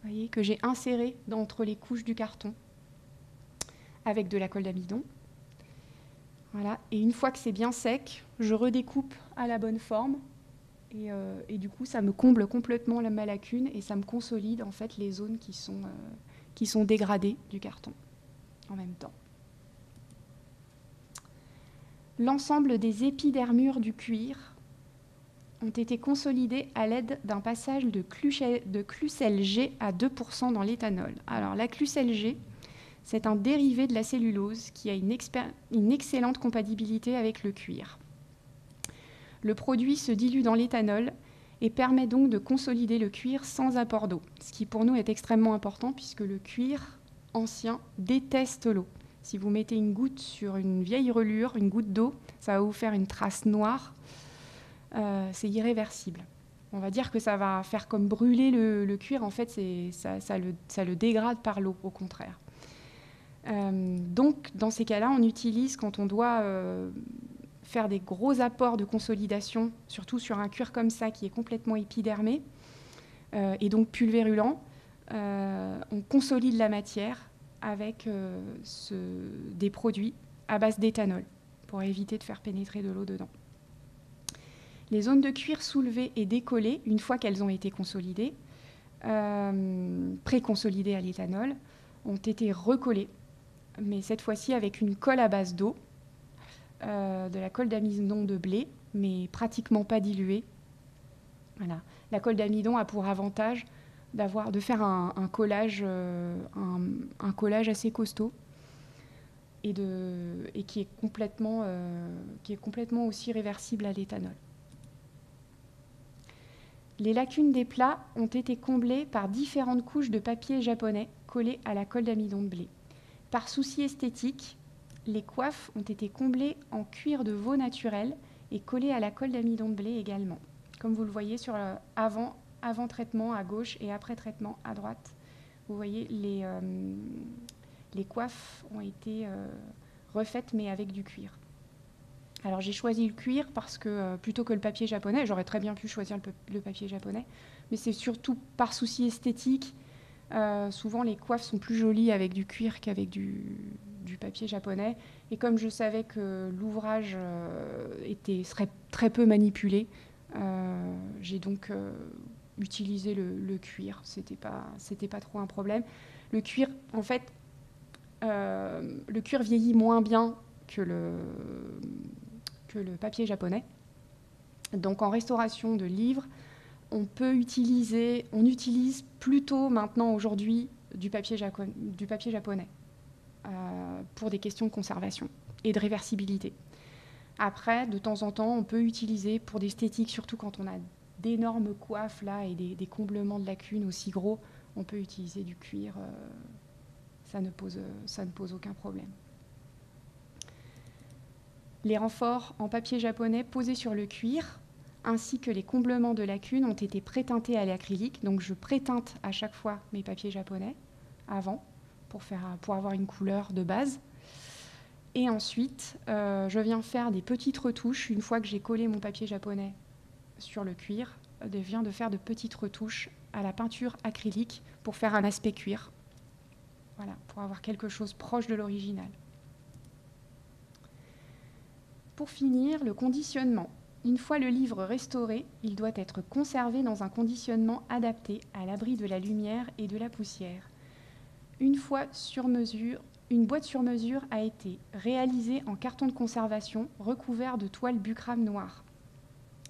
vous voyez, que j'ai inséré entre les couches du carton avec de la colle d'amidon. Voilà. Et une fois que c'est bien sec, je redécoupe à la bonne forme. Et du coup, ça me comble complètement ma lacune et ça me consolide en fait les zones qui sont dégradées du carton en même temps. L'ensemble des épidermures du cuir ont été consolidés à l'aide d'un passage de Klucel G à 2% dans l'éthanol. Alors la Klucel G, c'est un dérivé de la cellulose qui a une excellente compatibilité avec le cuir. Le produit se dilue dans l'éthanol et permet donc de consolider le cuir sans apport d'eau, ce qui pour nous est extrêmement important puisque le cuir ancien déteste l'eau. Si vous mettez une goutte sur une vieille reliure, une goutte d'eau, ça va vous faire une trace noire. C'est irréversible. On va dire que ça va faire comme brûler le cuir. En fait, ça le dégrade par l'eau, au contraire. Donc, dans ces cas-là, on utilise, quand on doit faire des gros apports de consolidation, surtout sur un cuir comme ça qui est complètement épidermé et donc pulvérulent, on consolide la matière avec des produits à base d'éthanol pour éviter de faire pénétrer de l'eau dedans. Les zones de cuir soulevées et décollées, une fois qu'elles ont été consolidées, pré-consolidées à l'éthanol, ont été recollées, mais cette fois-ci avec une colle à base d'eau, de la colle d'amidon de blé, mais pratiquement pas diluée. Voilà. La colle d'amidon a pour avantage de faire un collage assez costaud et qui est complètement aussi réversible à l'éthanol. Les lacunes des plats ont été comblées par différentes couches de papier japonais collées à la colle d'amidon de blé. Par souci esthétique, les coiffes ont été comblées en cuir de veau naturel et collées à la colle d'amidon de blé également. Comme vous le voyez sur avant traitement à gauche et après traitement à droite, vous voyez les coiffes ont été refaites mais avec du cuir. Alors j'ai choisi le cuir parce que plutôt que le papier japonais, j'aurais très bien pu choisir le papier japonais, mais c'est surtout par souci esthétique. Souvent les coiffes sont plus jolies avec du cuir qu'avec du papier japonais. Et comme je savais que l'ouvrage serait très peu manipulé, j'ai donc utilisé le cuir. C'était pas trop un problème. Le cuir, en fait, le cuir vieillit moins bien que le papier japonais. Donc en restauration de livres, on utilise plutôt maintenant aujourd'hui du papier japonais pour des questions de conservation et de réversibilité. Après, de temps en temps, on peut utiliser pour d'esthétique, surtout quand on a d'énormes coiffes là et des comblements de lacunes aussi gros, on peut utiliser du cuir. Ça ne pose aucun problème. Les renforts en papier japonais posés sur le cuir ainsi que les comblements de lacunes ont été préteintés à l'acrylique. Donc je préteinte à chaque fois mes papiers japonais avant pour avoir une couleur de base. Et ensuite, je viens faire des petites retouches. Une fois que j'ai collé mon papier japonais sur le cuir, je viens de faire de petites retouches à la peinture acrylique pour faire un aspect cuir. Voilà, pour avoir quelque chose proche de l'original. Pour finir, le conditionnement. Une fois le livre restauré, il doit être conservé dans un conditionnement adapté à l'abri de la lumière et de la poussière. Une boîte sur mesure a été réalisée en carton de conservation recouvert de toile bucrame noire.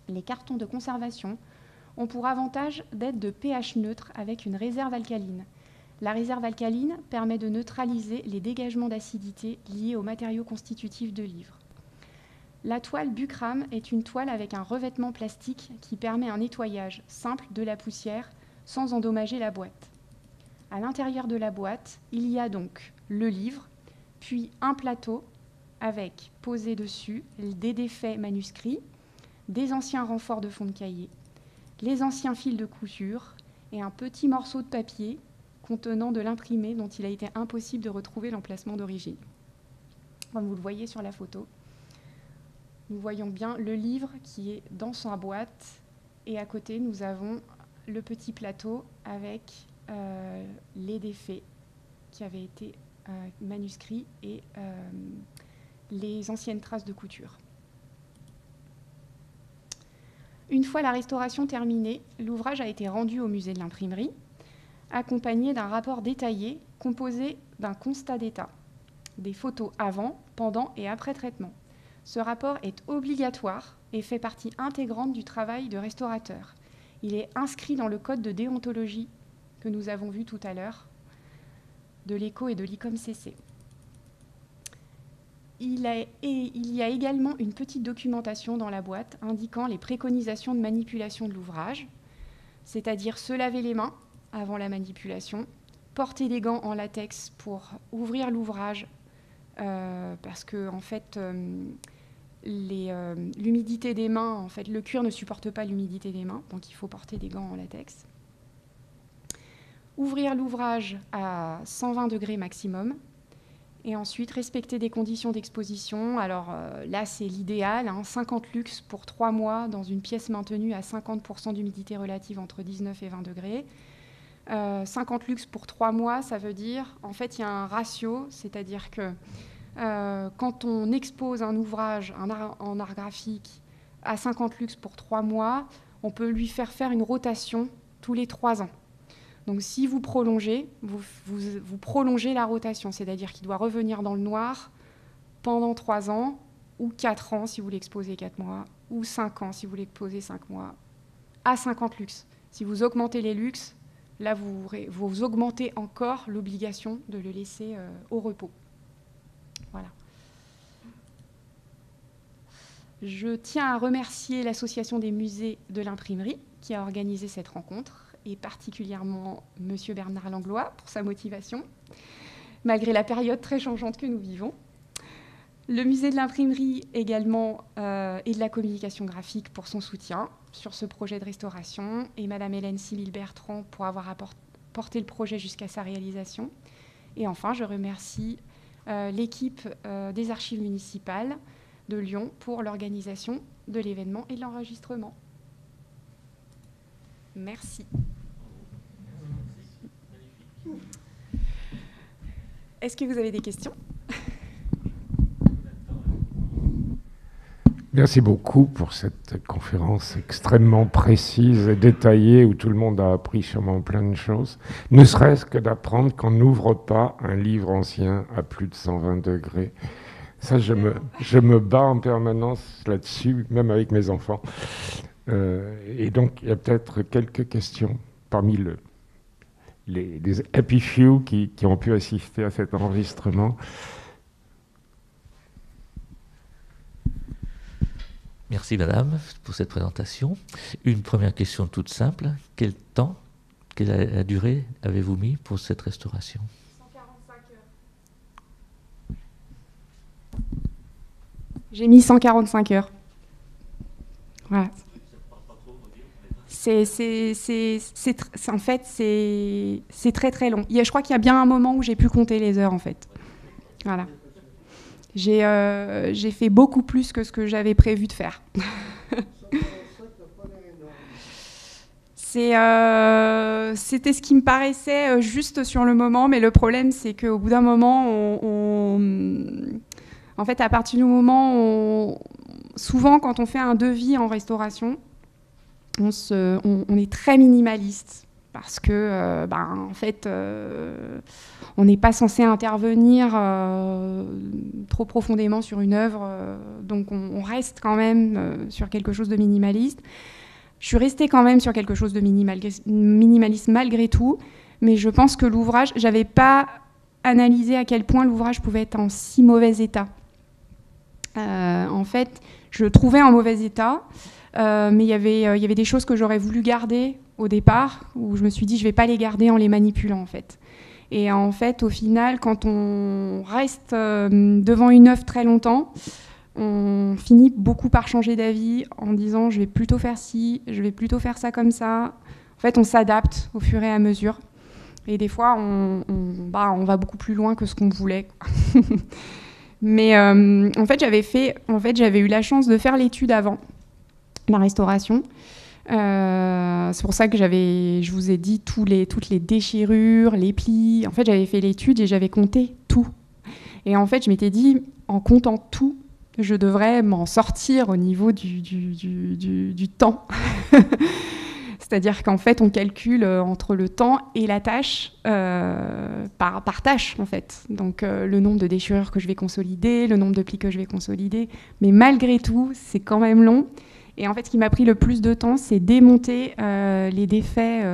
Les cartons de conservation ont pour avantage d'être de pH neutre avec une réserve alcaline. La réserve alcaline permet de neutraliser les dégagements d'acidité liés aux matériaux constitutifs de livres. La toile bucrame est une toile avec un revêtement plastique qui permet un nettoyage simple de la poussière sans endommager la boîte. À l'intérieur de la boîte, il y a donc le livre, puis un plateau avec posé dessus des défaits manuscrits, des anciens renforts de fond de cahier, les anciens fils de couture et un petit morceau de papier contenant de l'imprimé dont il a été impossible de retrouver l'emplacement d'origine. Comme vous le voyez sur la photo, nous voyons bien le livre qui est dans sa boîte et à côté nous avons le petit plateau avec les défaits qui avaient été manuscrits et les anciennes traces de couture. Une fois la restauration terminée, l'ouvrage a été rendu au musée de l'imprimerie, accompagné d'un rapport détaillé composé d'un constat d'état, des photos avant, pendant et après traitement. Ce rapport est obligatoire et fait partie intégrante du travail de restaurateur. Il est inscrit dans le code de déontologie que nous avons vu tout à l'heure, de l'ECO et de l'ICOM-CC. Il y a également une petite documentation dans la boîte indiquant les préconisations de manipulation de l'ouvrage, c'est-à-dire se laver les mains avant la manipulation, porter des gants en latex pour ouvrir l'ouvrage, parce que en fait, l'humidité des mains, en fait, le cuir ne supporte pas l'humidité des mains, donc il faut porter des gants en latex. Ouvrir l'ouvrage à 120 degrés maximum, et ensuite respecter des conditions d'exposition. Alors là, c'est l'idéal, 50 lux pour 3 mois dans une pièce maintenue à 50% d'humidité relative entre 19 et 20 degrés. 50 lux pour 3 mois, ça veut dire, en fait, il y a un ratio, c'est-à-dire que quand on expose un ouvrage en art graphique à 50 lux pour 3 mois, on peut lui faire une rotation tous les 3 ans. Donc si vous prolongez, vous prolongez la rotation, c'est-à-dire qu'il doit revenir dans le noir pendant 3 ans, ou 4 ans si vous l'exposez 4 mois, ou 5 ans si vous l'exposez 5 mois, à 50 lux. Si vous augmentez les lux, là vous augmentez encore l'obligation de le laisser au repos. Voilà. Je tiens à remercier l'Association des musées de l'imprimerie qui a organisé cette rencontre, et particulièrement M. Bernard Langlois pour sa motivation, malgré la période très changeante que nous vivons. Le musée de l'imprimerie également et de la communication graphique pour son soutien sur ce projet de restauration, et Mme Hélène Simil-Bertrand pour avoir porté le projet jusqu'à sa réalisation. Et enfin, je remercie l'équipe des archives municipales de Lyon pour l'organisation de l'événement et de l'enregistrement. Merci. Est-ce que vous avez des questions ? Merci beaucoup pour cette conférence extrêmement précise et détaillée où tout le monde a appris sûrement plein de choses, ne serait-ce que d'apprendre qu'on n'ouvre pas un livre ancien à plus de 120 degrés. Ça, je me bats en permanence là-dessus, même avec mes enfants. Et donc, il y a peut-être quelques questions parmi les happy few qui ont pu assister à cet enregistrement. Merci Madame pour cette présentation. Une première question toute simple. Quelle durée avez-vous mis pour cette restauration ? 145 heures. J'ai mis 145 heures. Voilà. En fait, c'est très très long. Je crois qu'il y a bien un moment où j'ai pu compter les heures, en fait. Voilà. J'ai fait beaucoup plus que ce que j'avais prévu de faire. C'était ce qui me paraissait juste sur le moment, mais le problème, c'est qu'au bout d'un moment, en fait, à partir du moment souvent, quand on fait un devis en restauration, on est très minimaliste parce que, en fait, on n'est pas censé intervenir trop profondément sur une œuvre, donc on reste quand même sur quelque chose de minimaliste. Je suis restée quand même sur quelque chose de minimaliste malgré tout, mais je pense que l'ouvrage, j'avais pas analysé à quel point l'ouvrage pouvait être en si mauvais état. En fait, je le trouvais en mauvais état, mais il y avait des choses que j'aurais voulu garder au départ, où je me suis dit je vais pas les garder en les manipulant en fait. Et en fait, au final, quand on reste devant une œuvre très longtemps, on finit beaucoup par changer d'avis en disant je vais plutôt faire ci, je vais plutôt faire ça comme ça. En fait, on s'adapte au fur et à mesure. Et des fois, on va beaucoup plus loin que ce qu'on voulait. Mais en fait, j'avais eu la chance de faire l'étude avant la restauration. C'est pour ça que je vous ai dit toutes les déchirures, les plis. En fait, j'avais fait l'étude et j'avais compté tout. Et en fait, je m'étais dit, en comptant tout, je devrais m'en sortir au niveau du temps. C'est-à-dire qu'en fait, on calcule entre le temps et la tâche, par tâche, en fait. Donc, le nombre de déchirures que je vais consolider, le nombre de plis que je vais consolider. Mais malgré tout, c'est quand même long. Et en fait, ce qui m'a pris le plus de temps, c'est démonter les défaits.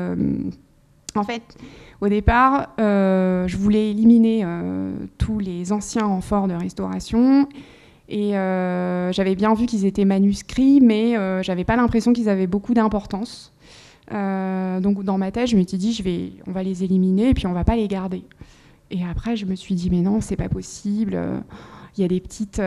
En fait, au départ, je voulais éliminer tous les anciens amphores de restauration. Et j'avais bien vu qu'ils étaient manuscrits, mais j'avais pas l'impression qu'ils avaient beaucoup d'importance. Donc dans ma tête, je me suis dit, on va les éliminer et puis on va pas les garder. Et après, je me suis dit, mais non, c'est pas possible. Il y a des petites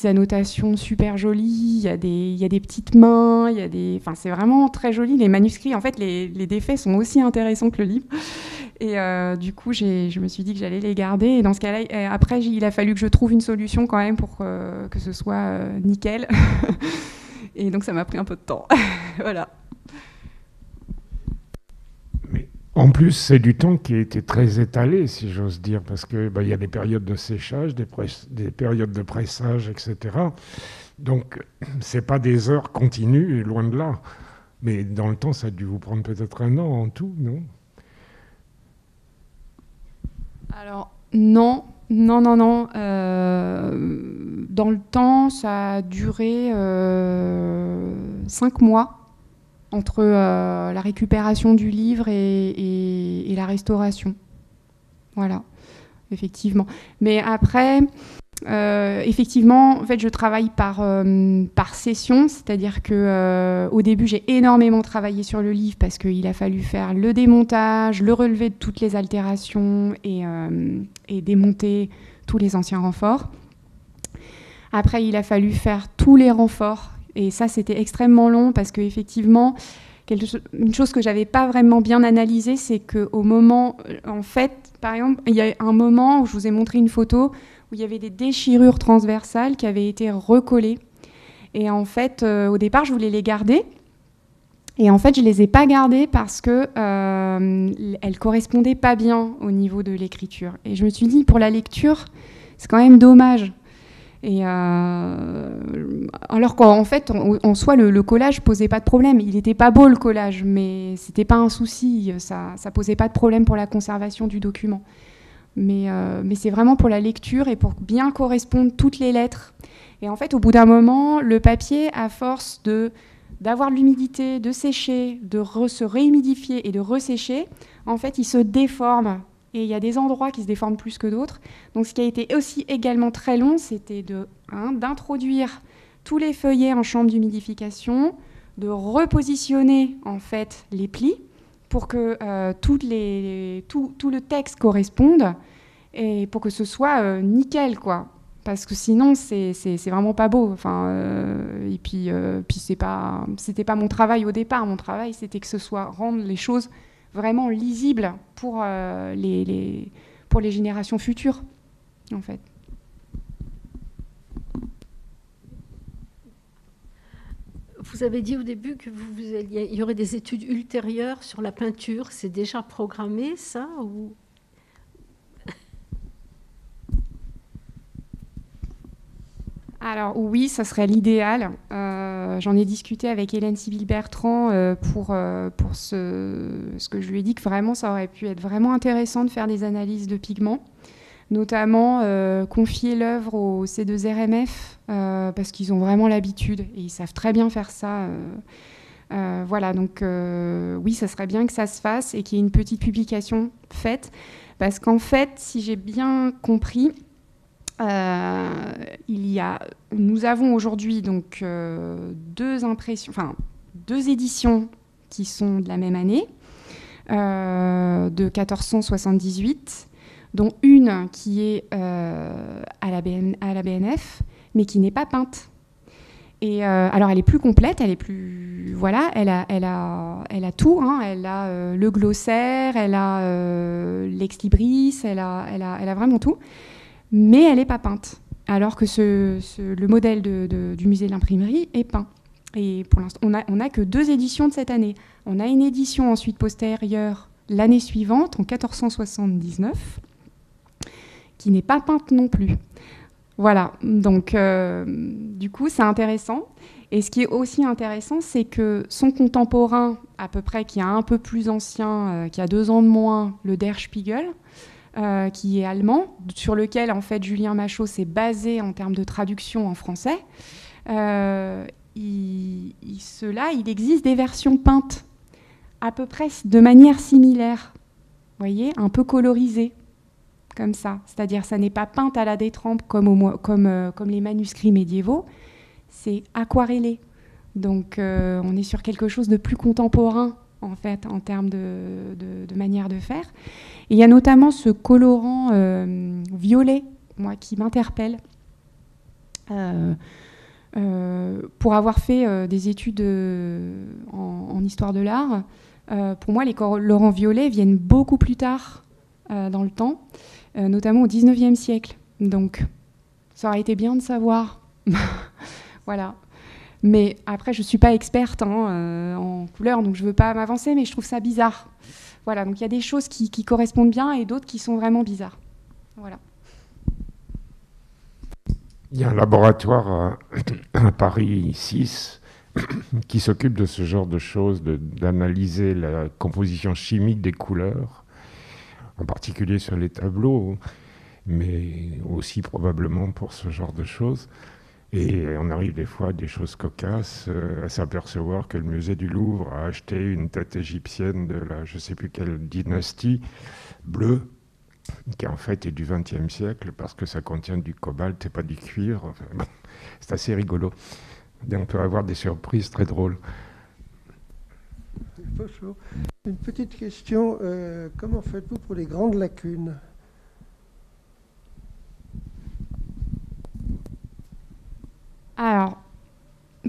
annotations super jolies, il y a des petites mains, enfin, c'est vraiment très joli. Les manuscrits, en fait, les défaits sont aussi intéressants que le livre. Et du coup, je me suis dit que j'allais les garder. Et dans ce cas-là, après, il a fallu que je trouve une solution quand même pour que ce soit nickel. Et donc, ça m'a pris un peu de temps. Voilà. Mais en plus, c'est du temps qui a été très étalé, si j'ose dire, parce que y a des périodes de séchage, des périodes de pressage, etc. Donc, c'est pas des heures continues, loin de là. Mais dans le temps, ça a dû vous prendre peut-être 1 an en tout, non ? Alors, non. Dans le temps, ça a duré 5 mois entre la récupération du livre et la restauration. Voilà, effectivement. Mais après, effectivement, en fait, je travaille par session, c'est-à-dire qu'au début, j'ai énormément travaillé sur le livre parce qu'il a fallu faire le démontage, le relevé de toutes les altérations et démonter tous les anciens renforts. Après, il a fallu faire tous les renforts. Et ça, c'était extrêmement long parce qu'effectivement, une chose que je n'avais pas vraiment bien analysée, c'est qu'au moment, en fait, par exemple, il y a un moment où je vous ai montré une photo où il y avait des déchirures transversales qui avaient été recollées. Et en fait, au départ, je voulais les garder. Et en fait, je ne les ai pas gardées parce qu'elles ne correspondaient pas bien au niveau de l'écriture. Et je me suis dit, pour la lecture, c'est quand même dommage. Et alors qu'en fait, en soi, le collage ne posait pas de problème. Il n'était pas beau, le collage, mais ce n'était pas un souci. Ça ne posait pas de problème pour la conservation du document. Mais c'est vraiment pour la lecture et pour bien correspondre toutes les lettres. Et en fait, au bout d'un moment, le papier, à force d'avoir de l'humidité, de sécher, de se réhumidifier et de ressécher, en fait, il se déforme. Et il y a des endroits qui se déforment plus que d'autres. Donc ce qui a été aussi également très long, c'était d'introduire tous les feuillets en chambre d'humidification, de repositionner en fait les plis pour que tout le texte corresponde et pour que ce soit nickel, quoi. parce que sinon c'est vraiment pas beau. Enfin, et puis c'était pas mon travail au départ. Mon travail, c'était que ce soit rendre les choses vraiment lisibles pour les générations futures, en fait. Vous avez dit au début que il y aurait des études ultérieures sur la peinture. C'est déjà programmé, ça, ou... Alors oui, ça serait l'idéal. J'en ai discuté avec Hélène Sibylle-Bertrand pour ce que je lui ai dit, que vraiment ça aurait pu être vraiment intéressant de faire des analyses de pigments, notamment confier l'œuvre au C2RMF parce qu'ils ont vraiment l'habitude et ils savent très bien faire ça. Voilà, donc oui, ça serait bien que ça se fasse et qu'il y ait une petite publication faite, parce qu'en fait, si j'ai bien compris, nous avons aujourd'hui donc deux éditions qui sont de la même année, de 1478, dont une qui est à la BNF, mais qui n'est pas peinte. Et alors elle est plus complète, elle est plus elle a tout, hein, elle a le glossaire, elle a l'ex libris, elle a vraiment tout. Mais elle n'est pas peinte, alors que le modèle du musée de l'imprimerie est peint. Et pour l'instant, on n'a que 2 éditions de cette année. On a une édition ensuite postérieure l'année suivante, en 1479, qui n'est pas peinte non plus. Voilà, donc du coup, c'est intéressant. Et ce qui est aussi intéressant, c'est que son contemporain, à peu près, qui est un peu plus ancien, qui a 2 ans de moins, le Der Spiegel, qui est allemand, sur lequel en fait Julien Machaut s'est basé en termes de traduction en français. Il existe des versions peintes à peu près de manière similaire, vous voyez, un peu colorisées, comme ça. C'est-à-dire, ça n'est pas peinte à la détrempe comme les manuscrits médiévaux, c'est aquarellé. Donc, on est sur quelque chose de plus contemporain, en fait, en termes de manière de faire. Et il y a notamment ce colorant violet, moi, qui m'interpelle. Pour avoir fait des études en histoire de l'art, pour moi, les colorants violets viennent beaucoup plus tard dans le temps, notamment au XIXe siècle. Donc, ça aurait été bien de savoir. Voilà. Mais après, je ne suis pas experte en couleur, donc je ne veux pas m'avancer, mais je trouve ça bizarre. Voilà, donc il y a des choses qui correspondent bien et d'autres qui sont vraiment bizarres. Voilà. Il y a un laboratoire à Paris 6 qui s'occupe de ce genre de choses, d'analyser la composition chimique des couleurs, en particulier sur les tableaux, mais aussi probablement pour ce genre de choses. Et on arrive des fois à des choses cocasses, à s'apercevoir que le musée du Louvre a acheté une tête égyptienne de la je ne sais plus quelle dynastie bleue, qui en fait est du XXe siècle, parce que ça contient du cobalt et pas du cuir. Enfin, bon, c'est assez rigolo. Et on peut avoir des surprises très drôles. Une petite question, comment faites-vous pour les grandes lacunes ? Alors,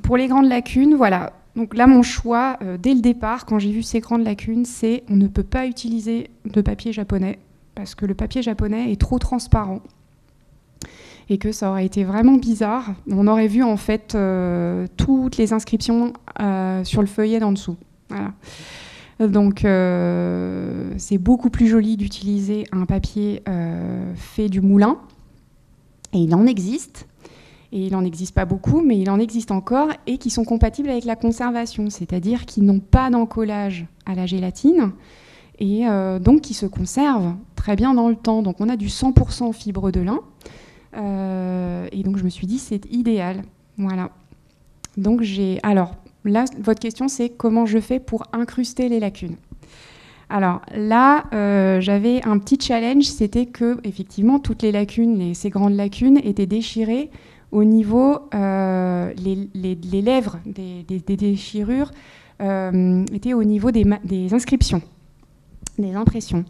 pour les grandes lacunes, voilà. Donc là, mon choix, dès le départ, quand j'ai vu ces grandes lacunes, c'est on ne peut pas utiliser de papier japonais, parce que le papier japonais est trop transparent. Et que ça aurait été vraiment bizarre. On aurait vu, en fait, toutes les inscriptions sur le feuillet d'en dessous. Voilà. Donc, c'est beaucoup plus joli d'utiliser un papier fait du moulin. Et il en existe. Et il n'en existe pas beaucoup, mais il en existe encore, et qui sont compatibles avec la conservation, c'est-à-dire qui n'ont pas d'encollage à la gélatine, et donc qui se conservent très bien dans le temps. Donc on a du 100% fibre de lin, et donc je me suis dit c'est idéal. Voilà. Donc alors là, votre question c'est comment je fais pour incruster les lacunes. Alors là, j'avais un petit challenge, c'était que effectivement toutes les lacunes, ces grandes lacunes étaient déchirées au niveau, les lèvres des déchirures étaient au niveau des inscriptions, des impressions.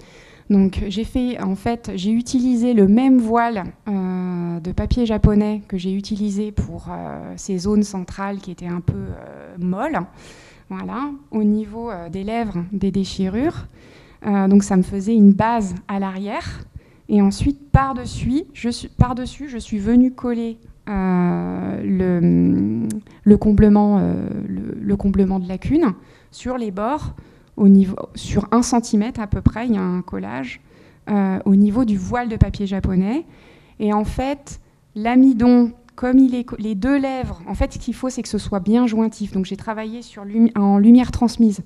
Donc j'ai utilisé le même voile de papier japonais que j'ai utilisé pour ces zones centrales qui étaient un peu molles, voilà, au niveau des lèvres, des déchirures. Donc ça me faisait une base à l'arrière. Et ensuite, par-dessus, je suis venue coller le comblement de lacune sur les bords, sur 1 cm à peu près, il y a un collage au niveau du voile de papier japonais. Et en fait, l'amidon, comme les deux lèvres, en fait, ce qu'il faut, c'est que ce soit bien jointif. Donc j'ai travaillé en lumière transmise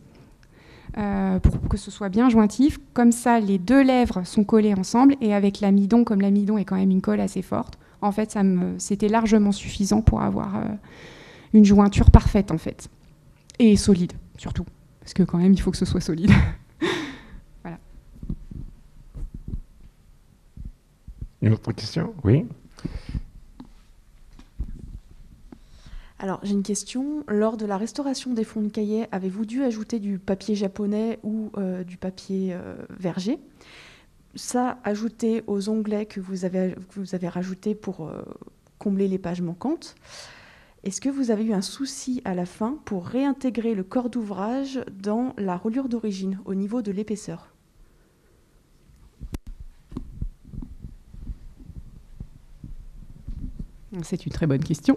pour que ce soit bien jointif. Comme ça, les deux lèvres sont collées ensemble. Et avec l'amidon, comme l'amidon est quand même une colle assez forte, en fait, c'était largement suffisant pour avoir une jointure parfaite, en fait. Et solide, surtout. Parce que quand même, il faut que ce soit solide. Voilà. Une autre question? Oui. Alors, j'ai une question. Lors de la restauration des fonds de cahier, avez-vous dû ajouter du papier japonais ou du papier verger? Ça, ajouté aux onglets que vous avez rajoutés pour combler les pages manquantes. Est-ce que vous avez eu un souci à la fin pour réintégrer le corps d'ouvrage dans la reliure d'origine, au niveau de l'épaisseur? C'est une très bonne question.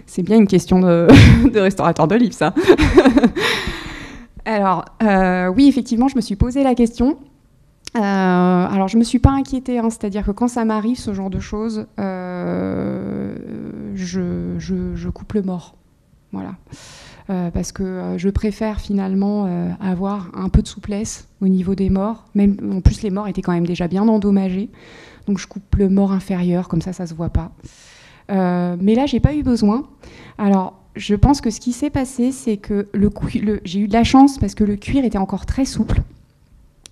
C'est bien une question de restaurateur de livres, ça. Alors, oui, effectivement, je me suis posé la question. Alors, je ne me suis pas inquiétée, hein, c'est-à-dire que quand ça m'arrive, ce genre de choses, je coupe le mort. Voilà. Parce que je préfère finalement avoir un peu de souplesse au niveau des morts. Même, en plus, les morts étaient quand même déjà bien endommagés. Donc, je coupe le mort inférieur, comme ça ne se voit pas. Mais là, je n'ai pas eu besoin. Alors, je pense que ce qui s'est passé, c'est que j'ai eu de la chance parce que le cuir était encore très souple,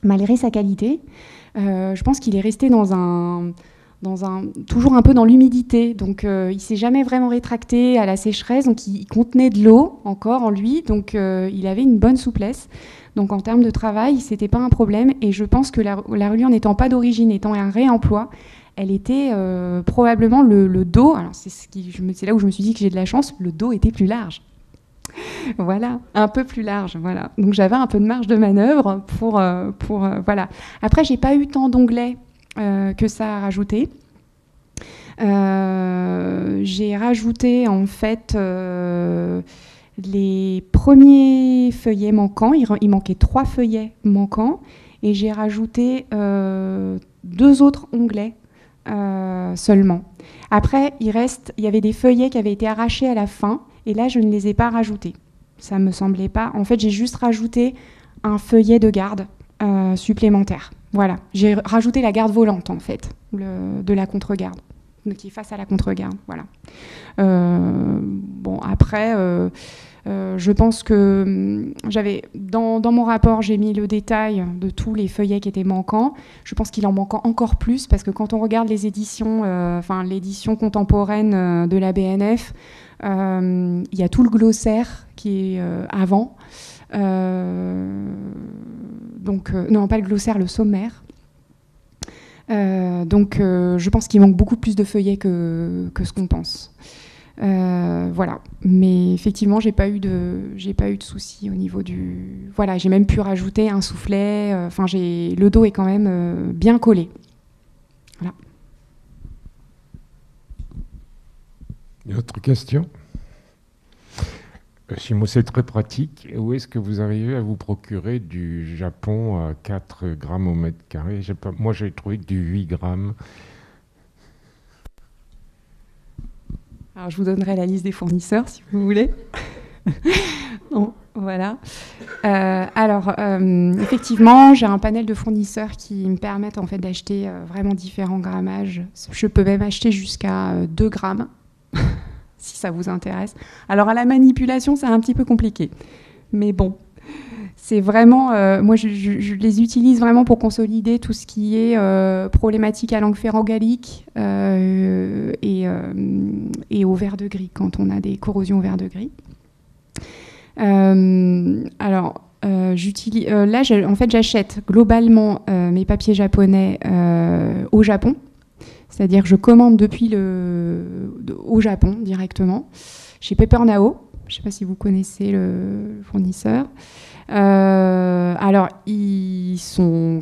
malgré sa qualité. Je pense qu'il est resté toujours un peu dans l'humidité. Donc, il ne s'est jamais vraiment rétracté à la sécheresse. Donc, il contenait de l'eau encore en lui. Donc, il avait une bonne souplesse. Donc, en termes de travail, ce n'était pas un problème. Et je pense que la reliure n'étant pas d'origine, étant un réemploi, elle était probablement le dos. Alors, c'est là où je me suis dit que j'ai de la chance. Le dos était plus large. Voilà, un peu plus large, voilà. Donc j'avais un peu de marge de manœuvre pour voilà. Après, j'ai pas eu tant d'onglets que ça à rajouter. J'ai rajouté en fait les premiers feuillets manquants. Il manquait 3 feuillets manquants et j'ai rajouté 2 autres onglets seulement. Après, il y avait des feuillets qui avaient été arrachés à la fin. Et là, je ne les ai pas rajoutés. Ça ne me semblait pas. En fait, j'ai juste rajouté un feuillet de garde supplémentaire. Voilà. J'ai rajouté la garde volante, en fait, de la contre-garde, qui est face à la contre-garde. Voilà. Bon, après, je pense que dans mon rapport, j'ai mis le détail de tous les feuillets qui étaient manquants. Je pense qu'il en manque encore plus, parce que quand on regarde les éditions, l'édition contemporaine de la BNF, il y a tout le glossaire qui est avant. Non, pas le glossaire, le sommaire. Je pense qu'il manque beaucoup plus de feuillets que ce qu'on pense. Voilà. Mais effectivement, j'ai pas eu de soucis au niveau du. Voilà, j'ai même pu rajouter un soufflet. Le dos est quand même bien collé. Voilà. Une autre question? Shimo, c'est très pratique. Où est-ce que vous arrivez à vous procurer du Japon à 4 grammes au mètre carré? Moi, j'ai trouvé que du 8 grammes. Alors, je vous donnerai la liste des fournisseurs, si vous voulez. Bon, voilà. Effectivement, j'ai un panel de fournisseurs qui me permettent en fait, d'acheter vraiment différents grammages. Je peux même acheter jusqu'à 2 grammes. Si ça vous intéresse. Alors, à la manipulation, c'est un petit peu compliqué. Mais bon, c'est vraiment... moi, je les utilise vraiment pour consolider tout ce qui est problématique à langue ferro-gallique et au verre de gris, quand on a des corrosions au verre de gris. Là, en fait, j'achète globalement mes papiers japonais au Japon. C'est-à-dire que je commande au Japon directement, chez Paper.Nao. Je ne sais pas si vous connaissez le fournisseur. Alors, ils sont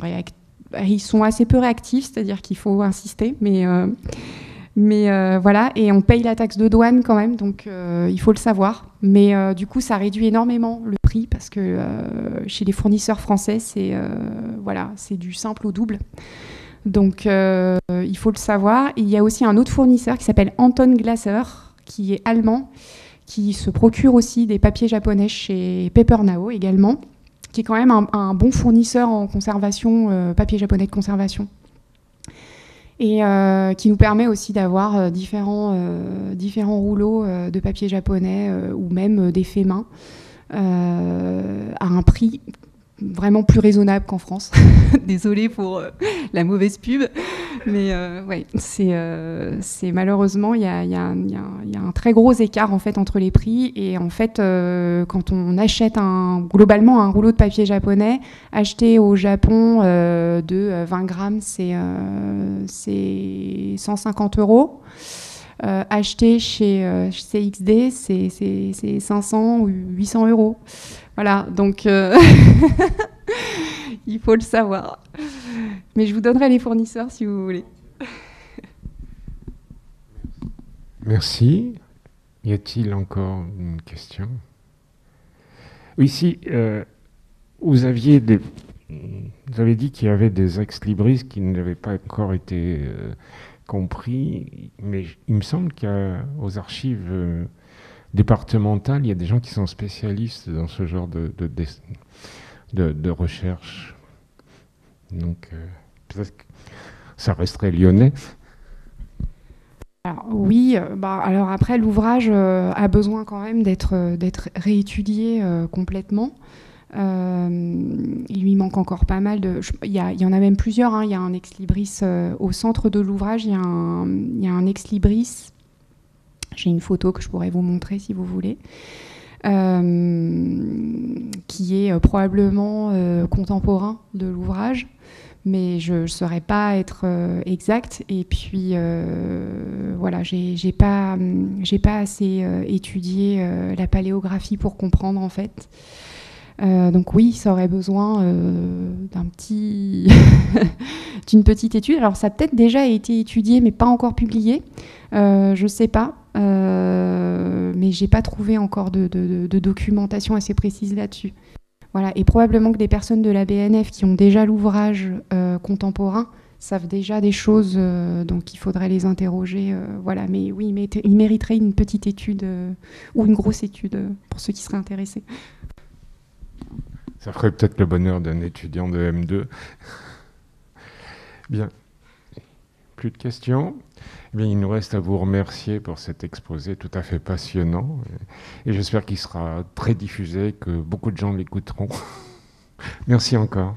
assez peu réactifs, c'est-à-dire qu'il faut insister, mais voilà, et on paye la taxe de douane quand même, donc il faut le savoir. Mais du coup, ça réduit énormément le prix parce que chez les fournisseurs français, c'est du simple au double. Donc, il faut le savoir. Il y a aussi un autre fournisseur qui s'appelle Anton Glasser, qui est allemand, qui se procure aussi des papiers japonais chez Paper.Nao également, qui est quand même un bon fournisseur en conservation, papier japonais de conservation. Et qui nous permet aussi d'avoir différents rouleaux de papier japonais ou même des faits main à un prix vraiment plus raisonnable qu'en France. Désolée pour la mauvaise pub, mais ouais, c'est malheureusement il y a un très gros écart en fait entre les prix, et en fait quand on achète globalement un rouleau de papier japonais acheté au Japon de 20 grammes, c'est 150 €. Acheté chez CXD, c'est 500 ou 800 €. Voilà, donc il faut le savoir. Mais je vous donnerai les fournisseurs si vous voulez. Merci. Y a-t-il encore une question? Oui, si vous avez dit qu'il y avait des ex-libris qui n'avaient pas encore été compris, mais il me semble qu'aux archives départementales, il y a des gens qui sont spécialistes dans ce genre de recherche. Donc, peut-être que ça resterait lyonnais. Alors, oui, alors après, l'ouvrage a besoin quand même d'être réétudié complètement. Il lui manque encore pas mal de... Il y en a même plusieurs. Il y a un ex-libris au centre de l'ouvrage. Il y a un ex-libris. J'ai une photo que je pourrais vous montrer si vous voulez, qui est probablement contemporain de l'ouvrage, mais je ne saurais pas être exact. Et puis voilà, j'ai pas assez étudié la paléographie pour comprendre en fait. Donc oui, ça aurait besoin d'une petite étude. Alors ça a peut-être déjà été étudié, mais pas encore publié. Je sais pas, mais j'ai pas trouvé encore de documentation assez précise là-dessus. Voilà, et probablement que des personnes de la BNF qui ont déjà l'ouvrage contemporain savent déjà des choses, donc il faudrait les interroger. Voilà, mais oui, il mériterait une petite étude ou une grosse étude pour ceux qui seraient intéressés. Ça ferait peut-être le bonheur d'un étudiant de M2. Bien. Plus de questions? Eh bien, il nous reste à vous remercier pour cet exposé tout à fait passionnant. Et j'espère qu'il sera très diffusé, que beaucoup de gens l'écouteront. Merci encore.